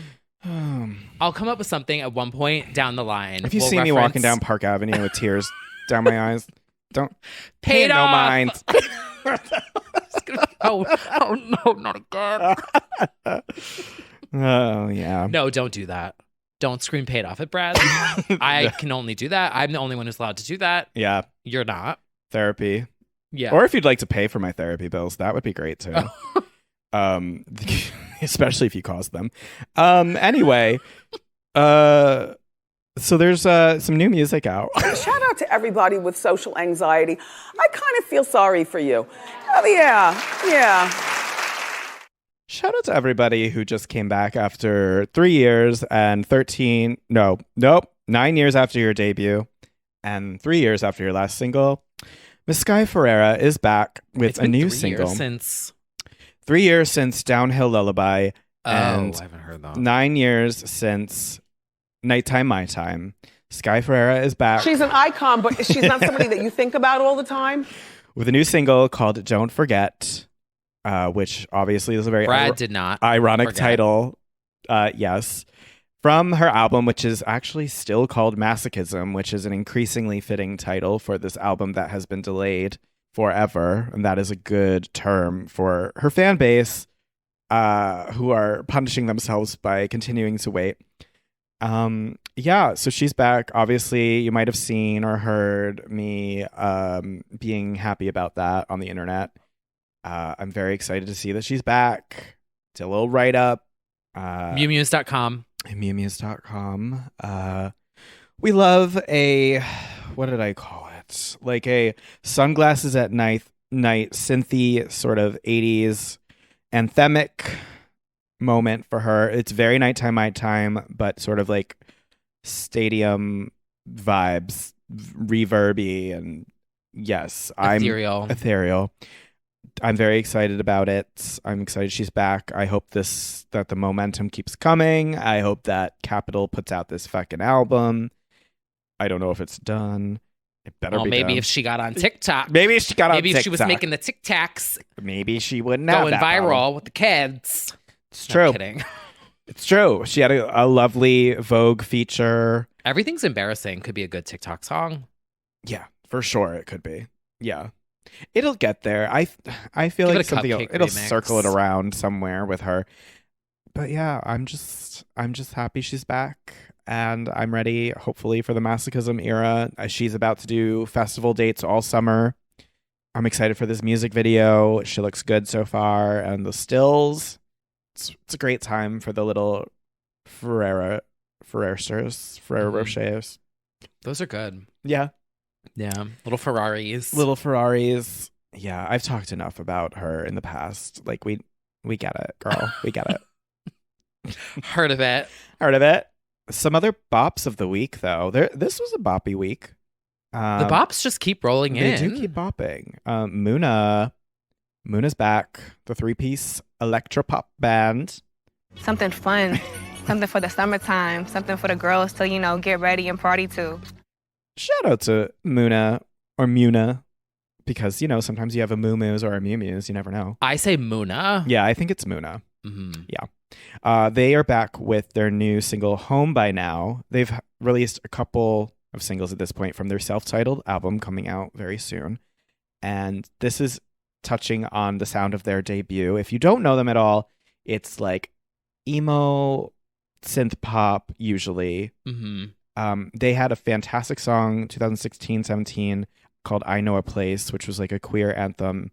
I'll come up with something at one point down the line. If you see me walking down Park Avenue with tears down my eyes, don't pay no mind. Oh no, not again. Oh yeah. No, don't do that. Don't scream paid off at Brad. I can only do that. I'm the only one who's allowed to do that. Yeah. You're not. Therapy. Yeah. Or if you'd like to pay for my therapy bills, that would be great too. Especially if you cause them. Anyway, so there's some new music out. Shout out to everybody with social anxiety. I kind of feel sorry for you. Oh, yeah. Shout out to everybody who just came back after 3 years and 9 years after your debut and 3 years after your last single. Miss Sky Ferreira is back with a new single. 3 years since Downhill Lullaby. And I haven't heard that. 9 years since Nighttime My Time. Sky Ferreira is back. She's an icon, but she's not somebody that you think about all the time. With a new single called Don't Forget, which obviously is a very ironic title. Yes. From her album, which is actually still called Masochism, which is an increasingly fitting title for this album that has been delayed forever. And that is a good term for her fan base, who are punishing themselves by continuing to wait. So she's back. Obviously, you might have seen or heard me being happy about that on the internet. I'm very excited to see that she's back. Did a little write-up. Mewmews.com. Mewmews.com. We love what did I call it? Like a sunglasses at night synthy sort of 80s anthemic moment for her. It's very Nighttime My Time, but sort of like stadium vibes, reverby, and yes, ethereal. I'm very excited about it. I'm excited she's back. I hope that the momentum keeps coming. I hope that Capitol puts out this fucking album. I don't know if it's done. It better be maybe done. if she got on TikTok. Maybe if she was making the TikToks. Maybe she wouldn't have going that viral problem. with the kids. It's true. I'm kidding. It's true. She had a lovely Vogue feature. Everything's Embarrassing could be a good TikTok song. Yeah, for sure it could be. Yeah. It'll get there. I feel like something it'll circle it around somewhere with her. But yeah, I'm just happy she's back, and I'm ready hopefully for the Masochism era. She's about to do festival dates all summer. I'm excited for this music video. She looks good so far, and the stills. It's a great time for the little Ferreira Rochers. Those are good. Yeah. Yeah. Little Ferraris. Yeah, I've talked enough about her in the past. Like we get it, girl. We get it. Heard of it. Some other bops of the week though. This was a boppy week. The bops just keep rolling in. They do keep bopping. Muna's back. The 3-piece electropop band. Something fun, something for the summertime, something for the girls to, get ready and party to. Shout out to Muna, because, sometimes you have a Moo-Moos or a Mew-Mews. You never know. I say Muna. Yeah, I think it's Muna. Mm-hmm. Yeah. They are back with their new single, Home by Now. They've released a couple of singles at this point from their self-titled album coming out very soon. And this is touching on the sound of their debut. If you don't know them at all, it's like emo synth pop usually. Mm-hmm. They had a fantastic song 2016-17 called I Know a Place, which was like a queer anthem,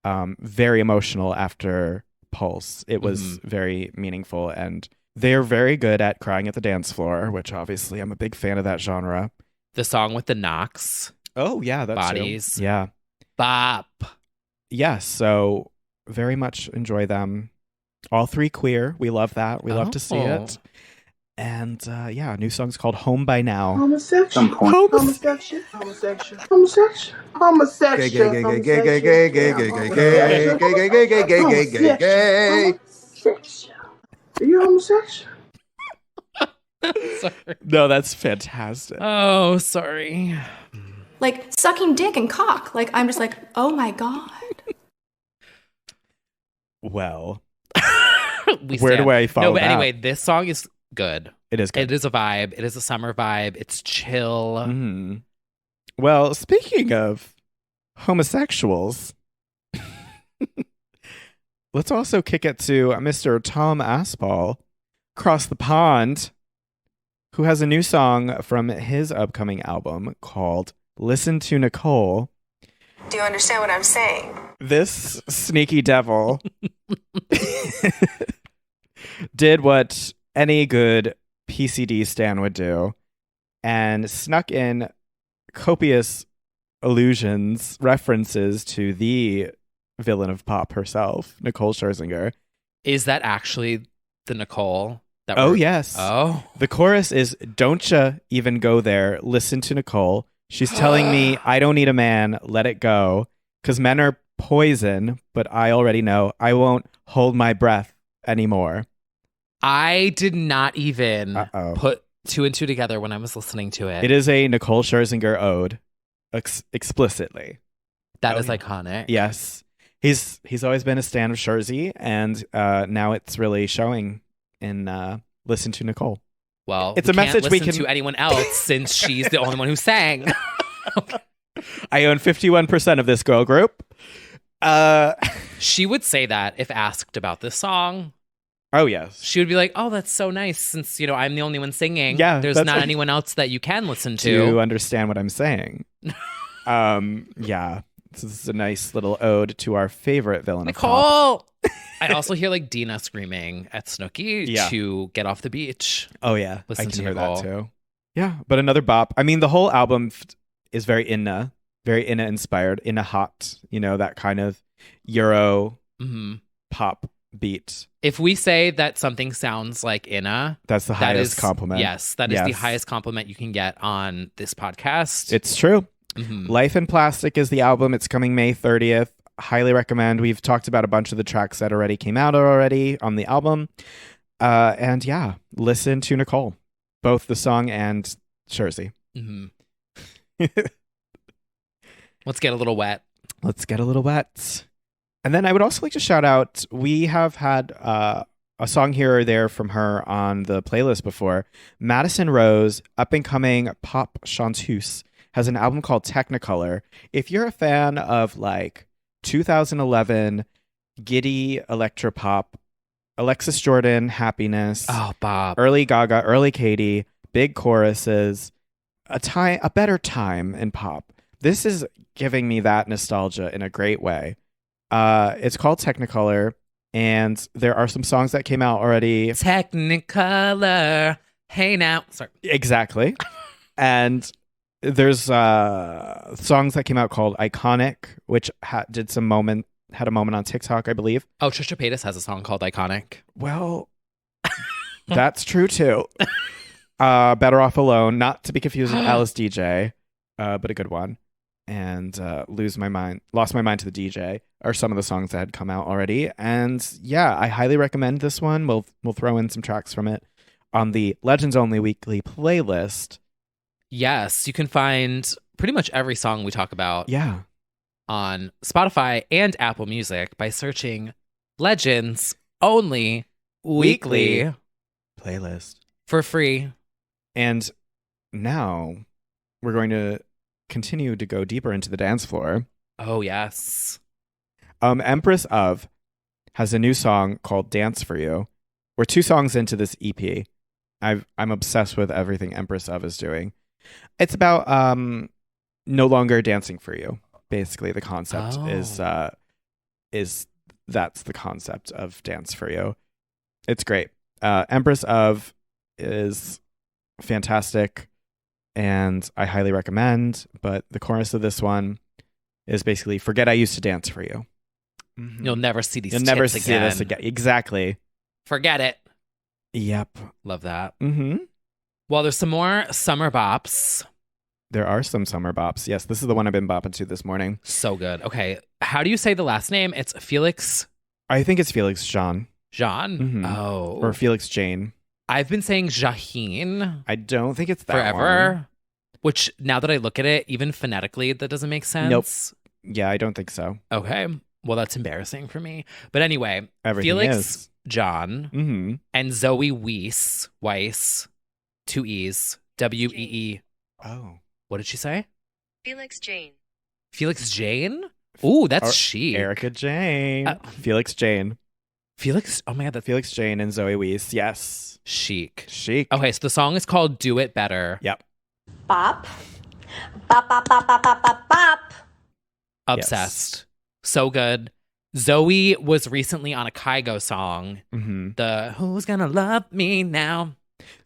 very emotional after Pulse. It was very meaningful, and they're very good at crying at the dance floor, which obviously I'm a big fan of that genre. The song with the knocks. Oh yeah, that's Bodies. Too. Yeah. Bop. Yes, so very much enjoy them. All three queer. We love that. We love to see it. And yeah, new song's called Home by Now. Homosexual. Homosexual. Homosexual. Homosexual. Homosexual. Gay, gay, gay, gay, gay, gay, gay, gay, gay, gay, gay, gay, gay, gay, gay, gay, gay. Homosexual. Are you homosexual? Sorry. No, that's fantastic. Oh, sorry. Like sucking dick and cock. Like I'm just like, oh my God. Well, where do I follow No, but that? anyway, this song is good. It is good. It is a vibe. It is a summer vibe. It's chill. Mm-hmm. Well, speaking of homosexuals, let's also kick it to Mr. Tom Aspal across the pond, who has a new song from his upcoming album called Listen to Nicole. Do you understand what I'm saying? This sneaky devil did what any good PCD stan would do and snuck in copious allusions, references to the villain of pop herself, Nicole Scherzinger. Is that actually the Nicole? Yes. Oh. The chorus is, "Don't ya even go there, listen to Nicole. She's telling me I don't need a man, let it go. 'Cause men are poison, but I already know I won't hold my breath anymore." I did not even put two and two together when I was listening to it. It is a Nicole Scherzinger ode, explicitly. That is iconic. Yes. He's always been a stan of Scherzy, and now it's really showing in Listen to Nicole. Well, it's a message we can to anyone else since she's the only one who sang. I own 51% of this girl group. She would say that if asked about this song. Oh, yes. She would be like, oh, that's so nice since, I'm the only one singing. Yeah, there's not anyone else that you can listen to. Do you understand what I'm saying? Yeah. So this is a nice little ode to our favorite villain of pop. Nicole! I also hear like Dina screaming at Snooki to get off the beach. Oh, yeah. Listen I can to hear Nicole. that too. Yeah, but another bop. I mean, the whole album is very Inna inspired, Inna hot, that kind of Euro pop beat. If we say that something sounds like Inna, that's the highest compliment. Yes, that is the highest compliment you can get on this podcast. It's true. Mm-hmm. Life in Plastic is the album. It's coming May 30th. Highly recommend. We've talked about a bunch of the tracks that already came out on the album. And yeah, listen to Nicole, both the song and Scherzy. Mm-hmm. Let's get a little wet. Let's get a little wet. And then I would also like to shout out, we have had a song here or there from her on the playlist before. Madison Rose, up-and-coming pop chanteuse, has an album called Technicolor. If you're a fan of like 2011 giddy electropop, Alexis Jordan, Happiness, Bob, early Gaga, early Katy, big choruses, a better time in pop. This is giving me that nostalgia in a great way. It's called Technicolor, and there are some songs that came out already. Technicolor, hey now. Sorry. Exactly. And there's songs that came out called Iconic, which had a moment on TikTok, I believe. Oh, Trisha Paytas has a song called Iconic. Well, that's true too. Better Off Alone, not to be confused with Alice DJ. but a good one. And Lost My Mind to the DJ are some of the songs that had come out already. And yeah, I highly recommend this one. We'll throw in some tracks from it on the Legends Only Weekly playlist. Yes, you can find pretty much every song we talk about on Spotify and Apple Music by searching Legends Only Weekly playlist for free. And now we're going to continue to go deeper into the dance floor. Oh, yes. Empress of has a new song called Dance For You. We're 2 songs into this EP. I'm obsessed with everything Empress of is doing. It's about no longer dancing for you. Basically, the concept is that's the concept of Dance For You. It's great. Empress of is fantastic, and I highly recommend. But the chorus of this one is basically, "Forget I used to dance for you." Mm-hmm. You'll never see these. You'll never see this again. Exactly. Forget it. Yep. Love that. Mm-hmm. Well, there's some more summer bops. There are some summer bops. Yes, this is the one I've been bopping to this morning. So good. Okay. How do you say the last name? It's Felix. I think it's Felix Jean. Jean? Mm-hmm. Oh. Or Felix Jane. I've been saying Jaheen. I don't think it's that forever. one. Which, now that I look at it, even phonetically, that doesn't make sense. Nope. Yeah, I don't think so. Okay. Well, that's embarrassing for me. But anyway, Everything Felix is. John and Zoe Weiss, 2 E's, W-E-E. Oh. What did she say? Felix Jane. Felix Jane? Ooh, that's chic. Erica Jane. Felix Jane. Felix? Oh my God. That's Felix Jane and Zoe Weiss. Yes. Chic. Okay, so the song is called Do It Better. Yep. Bop. Bop, bop, bop, bop, bop, bop, bop. Obsessed. Yes. So good. Zoe was recently on a Kygo song. Mm-hmm. The Who's Gonna Love Me Now?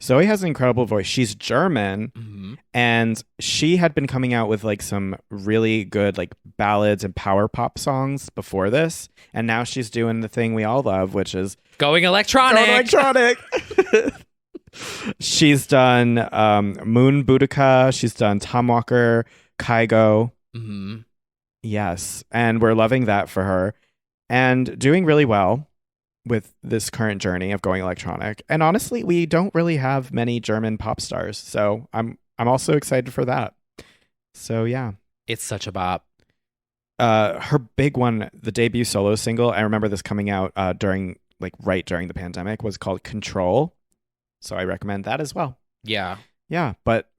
Zoe has an incredible voice. She's German, and she had been coming out with like some really good like ballads and power pop songs before this, and now she's doing the thing we all love, which is going electronic. She's done Moon Boudica. She's done Tom Walker, Kygo. Mm-hmm. Yes, and we're loving that for her, and doing really well with this current journey of going electronic. And honestly, we don't really have many German pop stars, so I'm also excited for that. So yeah, it's such a bop. Her big one, the debut solo single, I remember this coming out right during the pandemic, was called Control. So I recommend that as well. Yeah, but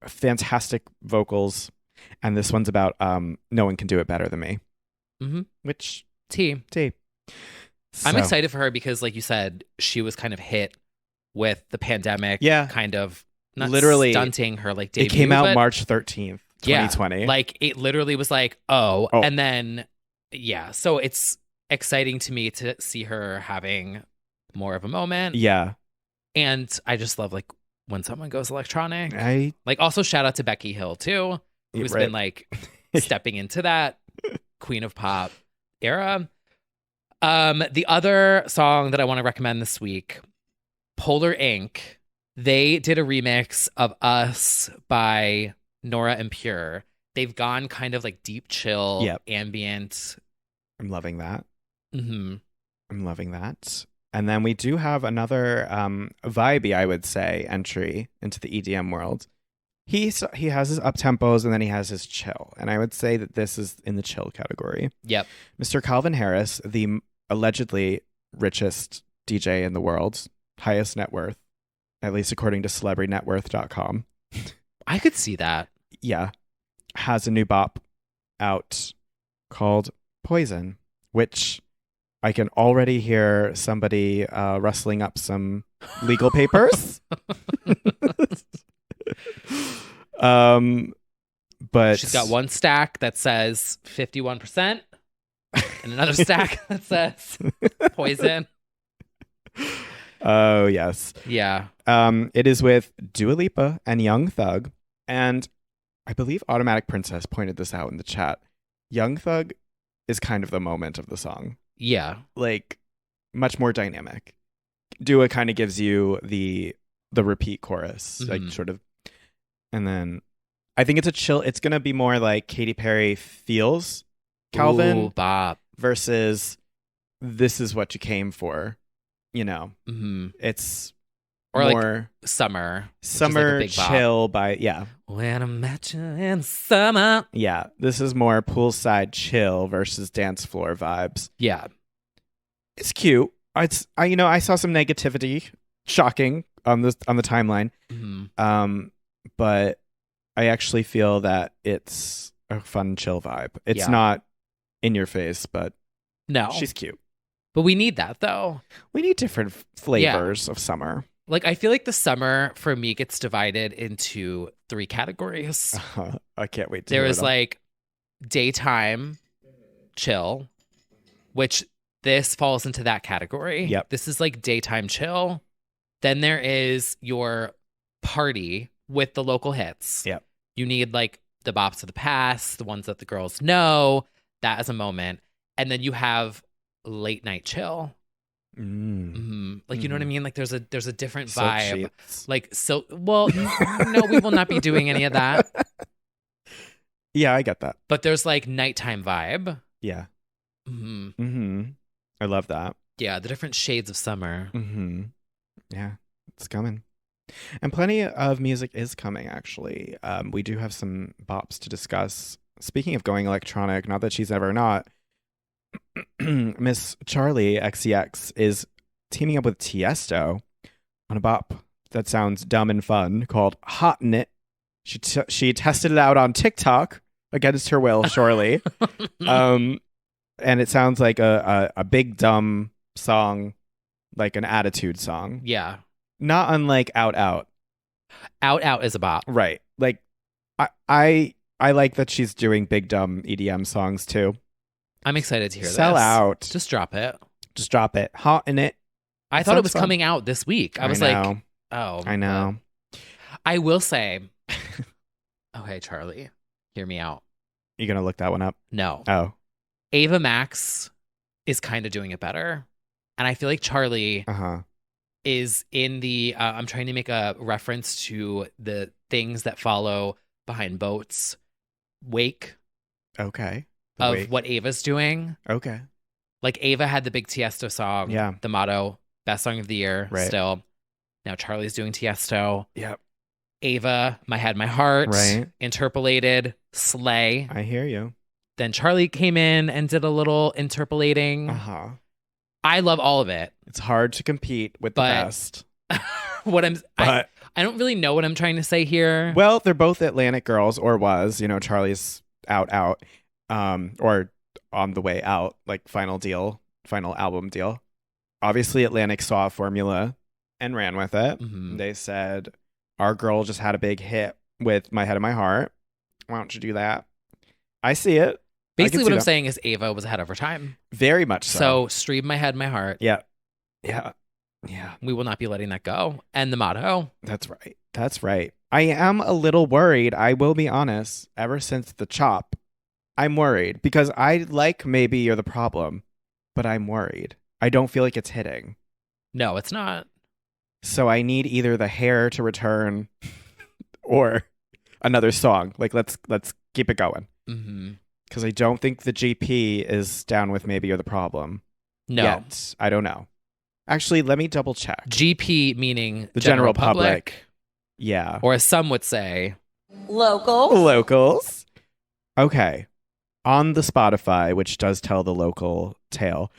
fantastic vocals, and this one's about no one can do it better than me. Mm-hmm. Which T. So. I'm excited for her because, like you said, she was kind of hit with the pandemic. Yeah. Kind of not literally stunting her like debut. It came out March 13th, 2020. Yeah, like it literally was like, oh. And then, yeah. So it's exciting to me to see her having more of a moment. Yeah. And I just love like when someone goes electronic. Like also shout out to Becky Hill too, who's been like stepping into that Queen of Pop era. The other song that I want to recommend this week, Polar Inc. They did a remix of Us by Nora and Pure. They've gone kind of like deep chill, ambient. I'm loving that. Mm-hmm. I'm loving that. And then we do have another vibey, I would say, entry into the EDM world. He has his up tempos and then he has his chill. And I would say that this is in the chill category. Yep. Mr. Calvin Harris, the allegedly richest DJ in the world, highest net worth, at least according to celebritynetworth.com. I could see that. Yeah. Has a new bop out called Poison, which I can already hear somebody rustling up some legal papers. But she's got one stack that says 51% and another stack that says Poison. Oh, yes. Yeah. It is with Dua Lipa and Young Thug. And I believe Automatic Princess pointed this out in the chat. Young Thug is kind of the moment of the song. Yeah. Like, much more dynamic. Dua kind of gives you the repeat chorus, like sort of. And then I think it's a chill. It's going to be more like Katy Perry feels Calvin Ooh, bop. versus this is what you came for. You know, it's or more like summer. Summer like chill by, When I met you in summer. Yeah, this is more poolside chill versus dance floor vibes. Yeah. It's cute. I saw some negativity, shocking on the timeline. But I actually feel that it's a fun, chill vibe. It's not in your face, but no, she's cute. But we need that though. We need different flavors of summer. Like I feel like the summer for me gets divided into 3 categories. I can't wait to There hear is them. like daytime chill, which this falls into that category. Yep. This is like daytime chill. Then there is your party with the local hits. Yep. You need like the bops of the past, the ones that the girls know, that as a moment. And then you have late night chill. Like, you know what I mean? Like there's a different Silk vibe. sheets. Like, so, well, no, we will not be doing any of that. Yeah, I get that. But there's like nighttime vibe. Yeah. I love that. Yeah, the different shades of summer. Yeah, it's coming. And plenty of music is coming, actually. We do have some bops to discuss. Speaking of going electronic, not that she's ever not, Miss Charlie XCX is teaming up with Tiesto on a bop that sounds dumb and fun called Hot in It. She tested it out on TikTok against her will, surely. And it sounds like a big dumb song, like an attitude song. Yeah. Not unlike Out Out. Out Out is a bop. Right. Like I like that she's doing big dumb EDM songs too. I'm excited to hear Sell this. out. Just drop it. Just drop it. Hot in It. I thought it was coming out this week. I was like, oh. I know. I will say, okay, Charlie, hear me out. You gonna look that one up? No. Oh. Ava Max is kind of doing it better. And I feel like Charlie is in the, I'm trying to make a reference to the things that follow behind boats. Wake. Okay. Of what Ava's doing. Okay. Like Ava had the big Tiesto song. Yeah. The motto, best song of the year Right. still. Now Charlie's doing Tiesto. Yep. Ava, My Head, My Heart. Right. Interpolated, Slay. I hear you. Then Charlie came in and did a little interpolating. I love all of it. It's hard to compete with the best. I don't really know what I'm trying to say here. Well, they're both Atlantic girls, or was. You know, Charlie's out, or on the way out, like final album deal. Obviously, Atlantic saw a formula and ran with it. They said, our girl just had a big hit with My Head and My Heart. Why don't you do that? I see it. Basically, what I'm saying is Ava was ahead of her time. Very much so. So, stream My Head, My Heart. Yeah. We will not be letting that go. And the motto. That's right. I am a little worried. I will be honest. Ever since the chop, I'm worried because I like Maybe You're the Problem, but I'm worried. I don't feel like it's hitting. No, it's not. So I need either the hair to return or another song. Like let's keep it going. Because I don't think the GP is down with Maybe You're the Problem. No. Yet. I don't know. Actually, let me double check. GP meaning the general public. Yeah. Or as some would say, locals. Okay. On the Spotify, which does tell the local tale,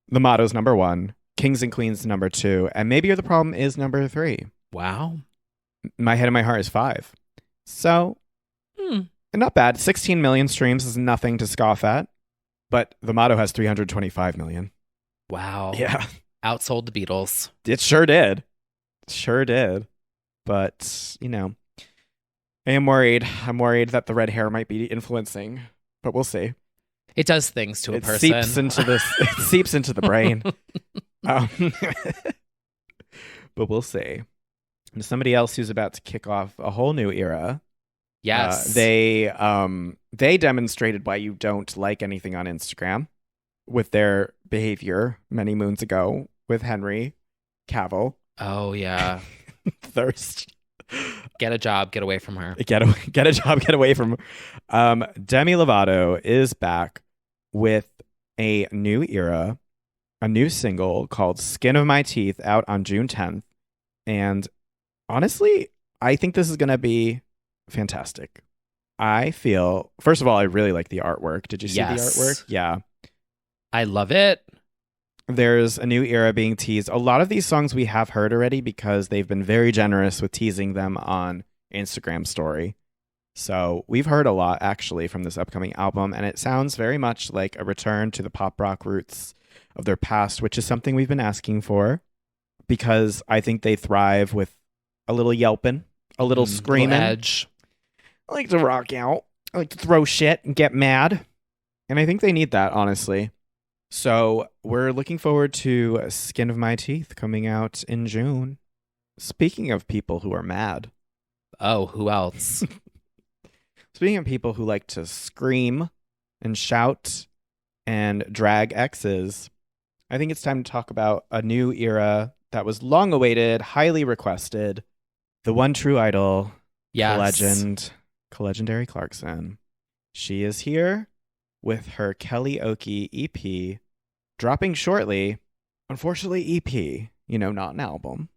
the motto's number 1, Kings and Queens number 2, and Maybe You're the Problem is number 3. Wow. My Head and My Heart is 5. So, not bad. 16 million streams is nothing to scoff at, but the motto has 325 million. Wow. Yeah. Outsold the Beatles. It sure did. Sure did. But, you know, I am worried. I'm worried that the red hair might be influencing, but we'll see. It does things to a person. Seeps into this. It seeps into the brain. But we'll see. And somebody else who's about to kick off a whole new era. Yes. They demonstrated why you don't like anything on Instagram with their behavior many moons ago with Henry Cavill. Oh, yeah. Thirst. Get a job, get away from her. Get a job, get away from her. Demi Lovato is back with a new era, a new single called Skin of My Teeth, out on June 10th. And honestly, I think this is going to be fantastic. I feel, first of all, I really like the artwork. Did you see the artwork? Yeah. I love it. There's a new era being teased. A lot of these songs we have heard already because they've been very generous with teasing them on Instagram story. So we've heard a lot actually from this upcoming album, and it sounds very much like a return to the pop rock roots of their past, which is something we've been asking for because I think they thrive with a little yelping, a little screaming. Little edge. I like to rock out. I like to throw shit and get mad. And I think they need that, honestly. So we're looking forward to Skin of My Teeth coming out in June. Speaking of people who are mad. Oh, who else? Speaking of people who like to scream and shout and drag exes, I think it's time to talk about a new era that was long awaited, highly requested. The one true idol, yes. Legendary Clarkson. She is here with her Kelly Oki EP, dropping shortly. Unfortunately, EP, not an album.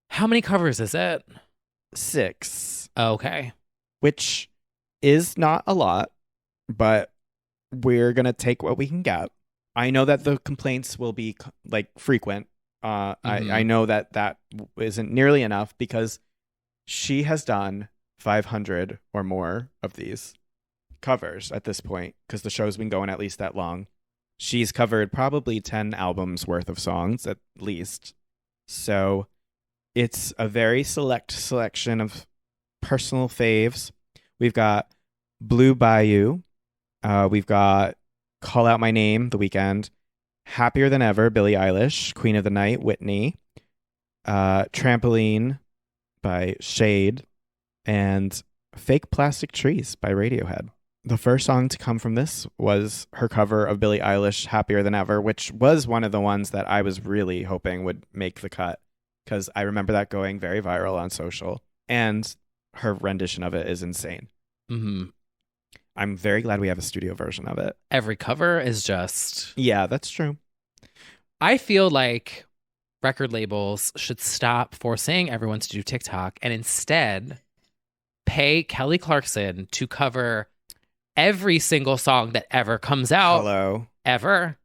How many covers is it? 6. Okay. Which is not a lot, but we're going to take what we can get. I know that the complaints will be frequent. I know that isn't nearly enough because she has done 500 or more of these covers at this point because the show's been going at least that long. She's covered probably 10 albums worth of songs at least. So it's a very select selection of personal faves. We've got Blue Bayou. We've got Call Out My Name, The Weeknd. Happier Than Ever, Billie Eilish. Queen of the Night, Whitney. Trampoline by Shade. And Fake Plastic Trees by Radiohead. The first song to come from this was her cover of Billie Eilish, Happier Than Ever, which was one of the ones that I was really hoping would make the cut because I remember that going very viral on social. And her rendition of it is insane. Mm-hmm. I'm very glad we have a studio version of it. Every cover is just... Yeah, that's true. I feel like record labels should stop forcing everyone to do TikTok and instead pay Kelly Clarkson to cover every single song that ever comes out. Hello. Ever.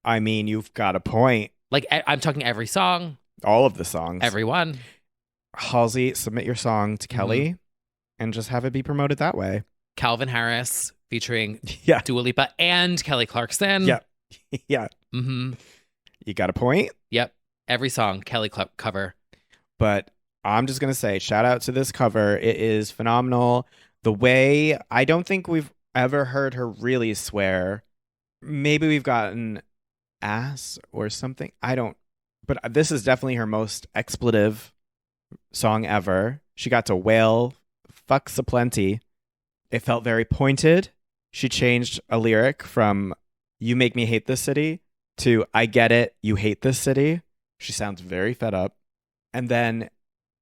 I mean, you've got a point. Like, I'm talking every song. All of the songs. Everyone. Halsey, submit your song to Kelly and just have it be promoted that way. Calvin Harris featuring Yeah. Dua Lipa and Kelly Clarkson. Yeah. Yeah. Mm-hmm. You got a point? Yep. Every song, Kelly cover. But I'm just going to say, shout out to this cover. It is phenomenal. The way, I don't think we've ever heard her really swear. Maybe we've gotten ass or something. I don't. But this is definitely her most expletive song ever. She got to wail fucks aplenty. It felt very pointed. She changed a lyric from "You make me hate this city" to "I get it, you hate this city." She sounds very fed up. And then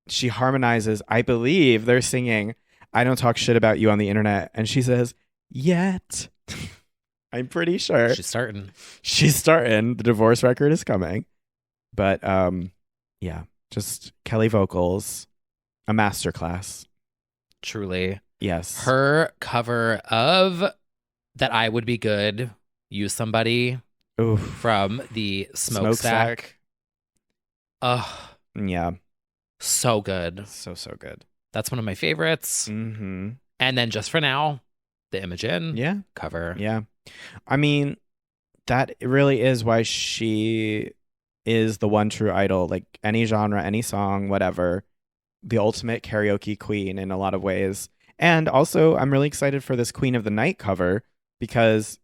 she harmonizes. I believe they're singing "I don't talk shit about you on the internet." And she says, "Yet." I'm pretty sure. She's starting. The divorce record is coming. But yeah, just Kelly vocals, a masterclass. Truly. Yes. Her cover of That I Would Be Good, Use Somebody from the Smokestack. Ugh. Yeah. So good. So good. That's one of my favorites. Mm-hmm. And then Just For Now, the Imogen cover. Yeah. I mean, that really is why she is the one true idol. Like any genre, any song, whatever. The ultimate karaoke queen in a lot of ways. And also, I'm really excited for this Queen of the Night cover because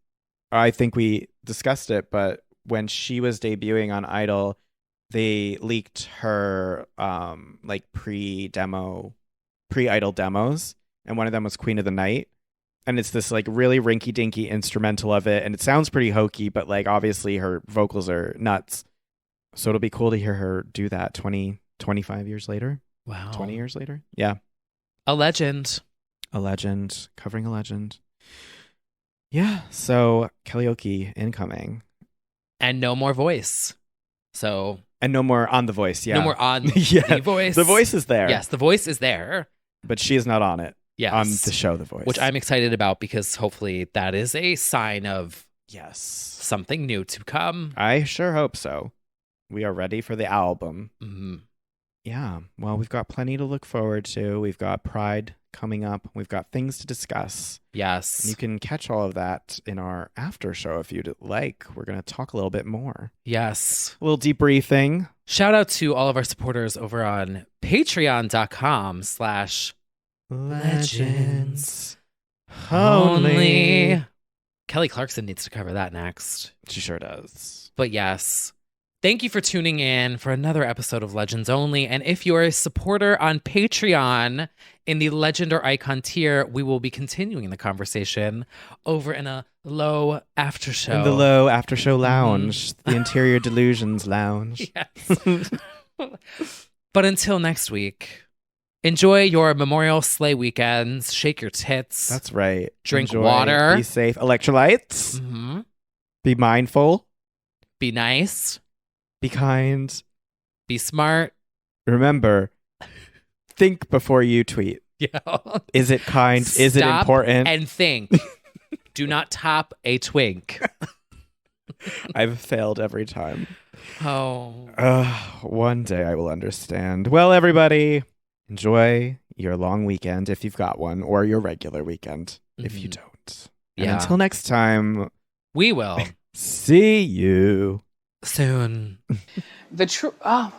I think we discussed it, but when she was debuting on Idol, they leaked her pre-Idol demos, and one of them was Queen of the Night. And it's this like really rinky-dinky instrumental of it, and it sounds pretty hokey, but like obviously her vocals are nuts. So it'll be cool to hear her do that 25 years later. Wow. 20 years later. Yeah. A legend. A legend. Covering a legend. Yeah. So karaoke incoming. And no more Voice. So. And no more On The Voice. Yeah. No more on yeah. The Voice. The Voice is there. Yes, The Voice is there. But she is not on it. Yes. On the show The Voice. Which I'm excited about because hopefully that is a sign of something new to come. I sure hope so. We are ready for the album. Mm-hmm. Yeah. Well, we've got plenty to look forward to. We've got Pride coming up. We've got things to discuss. Yes. And you can catch all of that in our after show if you'd like. We're going to talk a little bit more. Yes. A little debriefing. Shout out to all of our supporters over on patreon.com/legends only. Kelly Clarkson needs to cover that next. She sure does. But yes, thank you for tuning in for another episode of Legends Only. And if you're a supporter on Patreon in the Legend or Icon tier, we will be continuing the conversation over in a low after show. In the low after show lounge, the Interior Delusions lounge. Yes. But until next week, enjoy your Memorial Slay weekends. Shake your tits. That's right. Drink Enjoy, water. Be safe. Electrolytes. Mm-hmm. Be mindful. Be nice. Be kind. Be smart. Remember, think before you tweet. Yeah. Is it kind? Is it Stop important? And think. Do not top a twink. I've failed every time. Oh. One day I will understand. Well, everybody, enjoy your long weekend if you've got one, or your regular weekend if you don't. And until next time, we will see you soon. The true. Oh.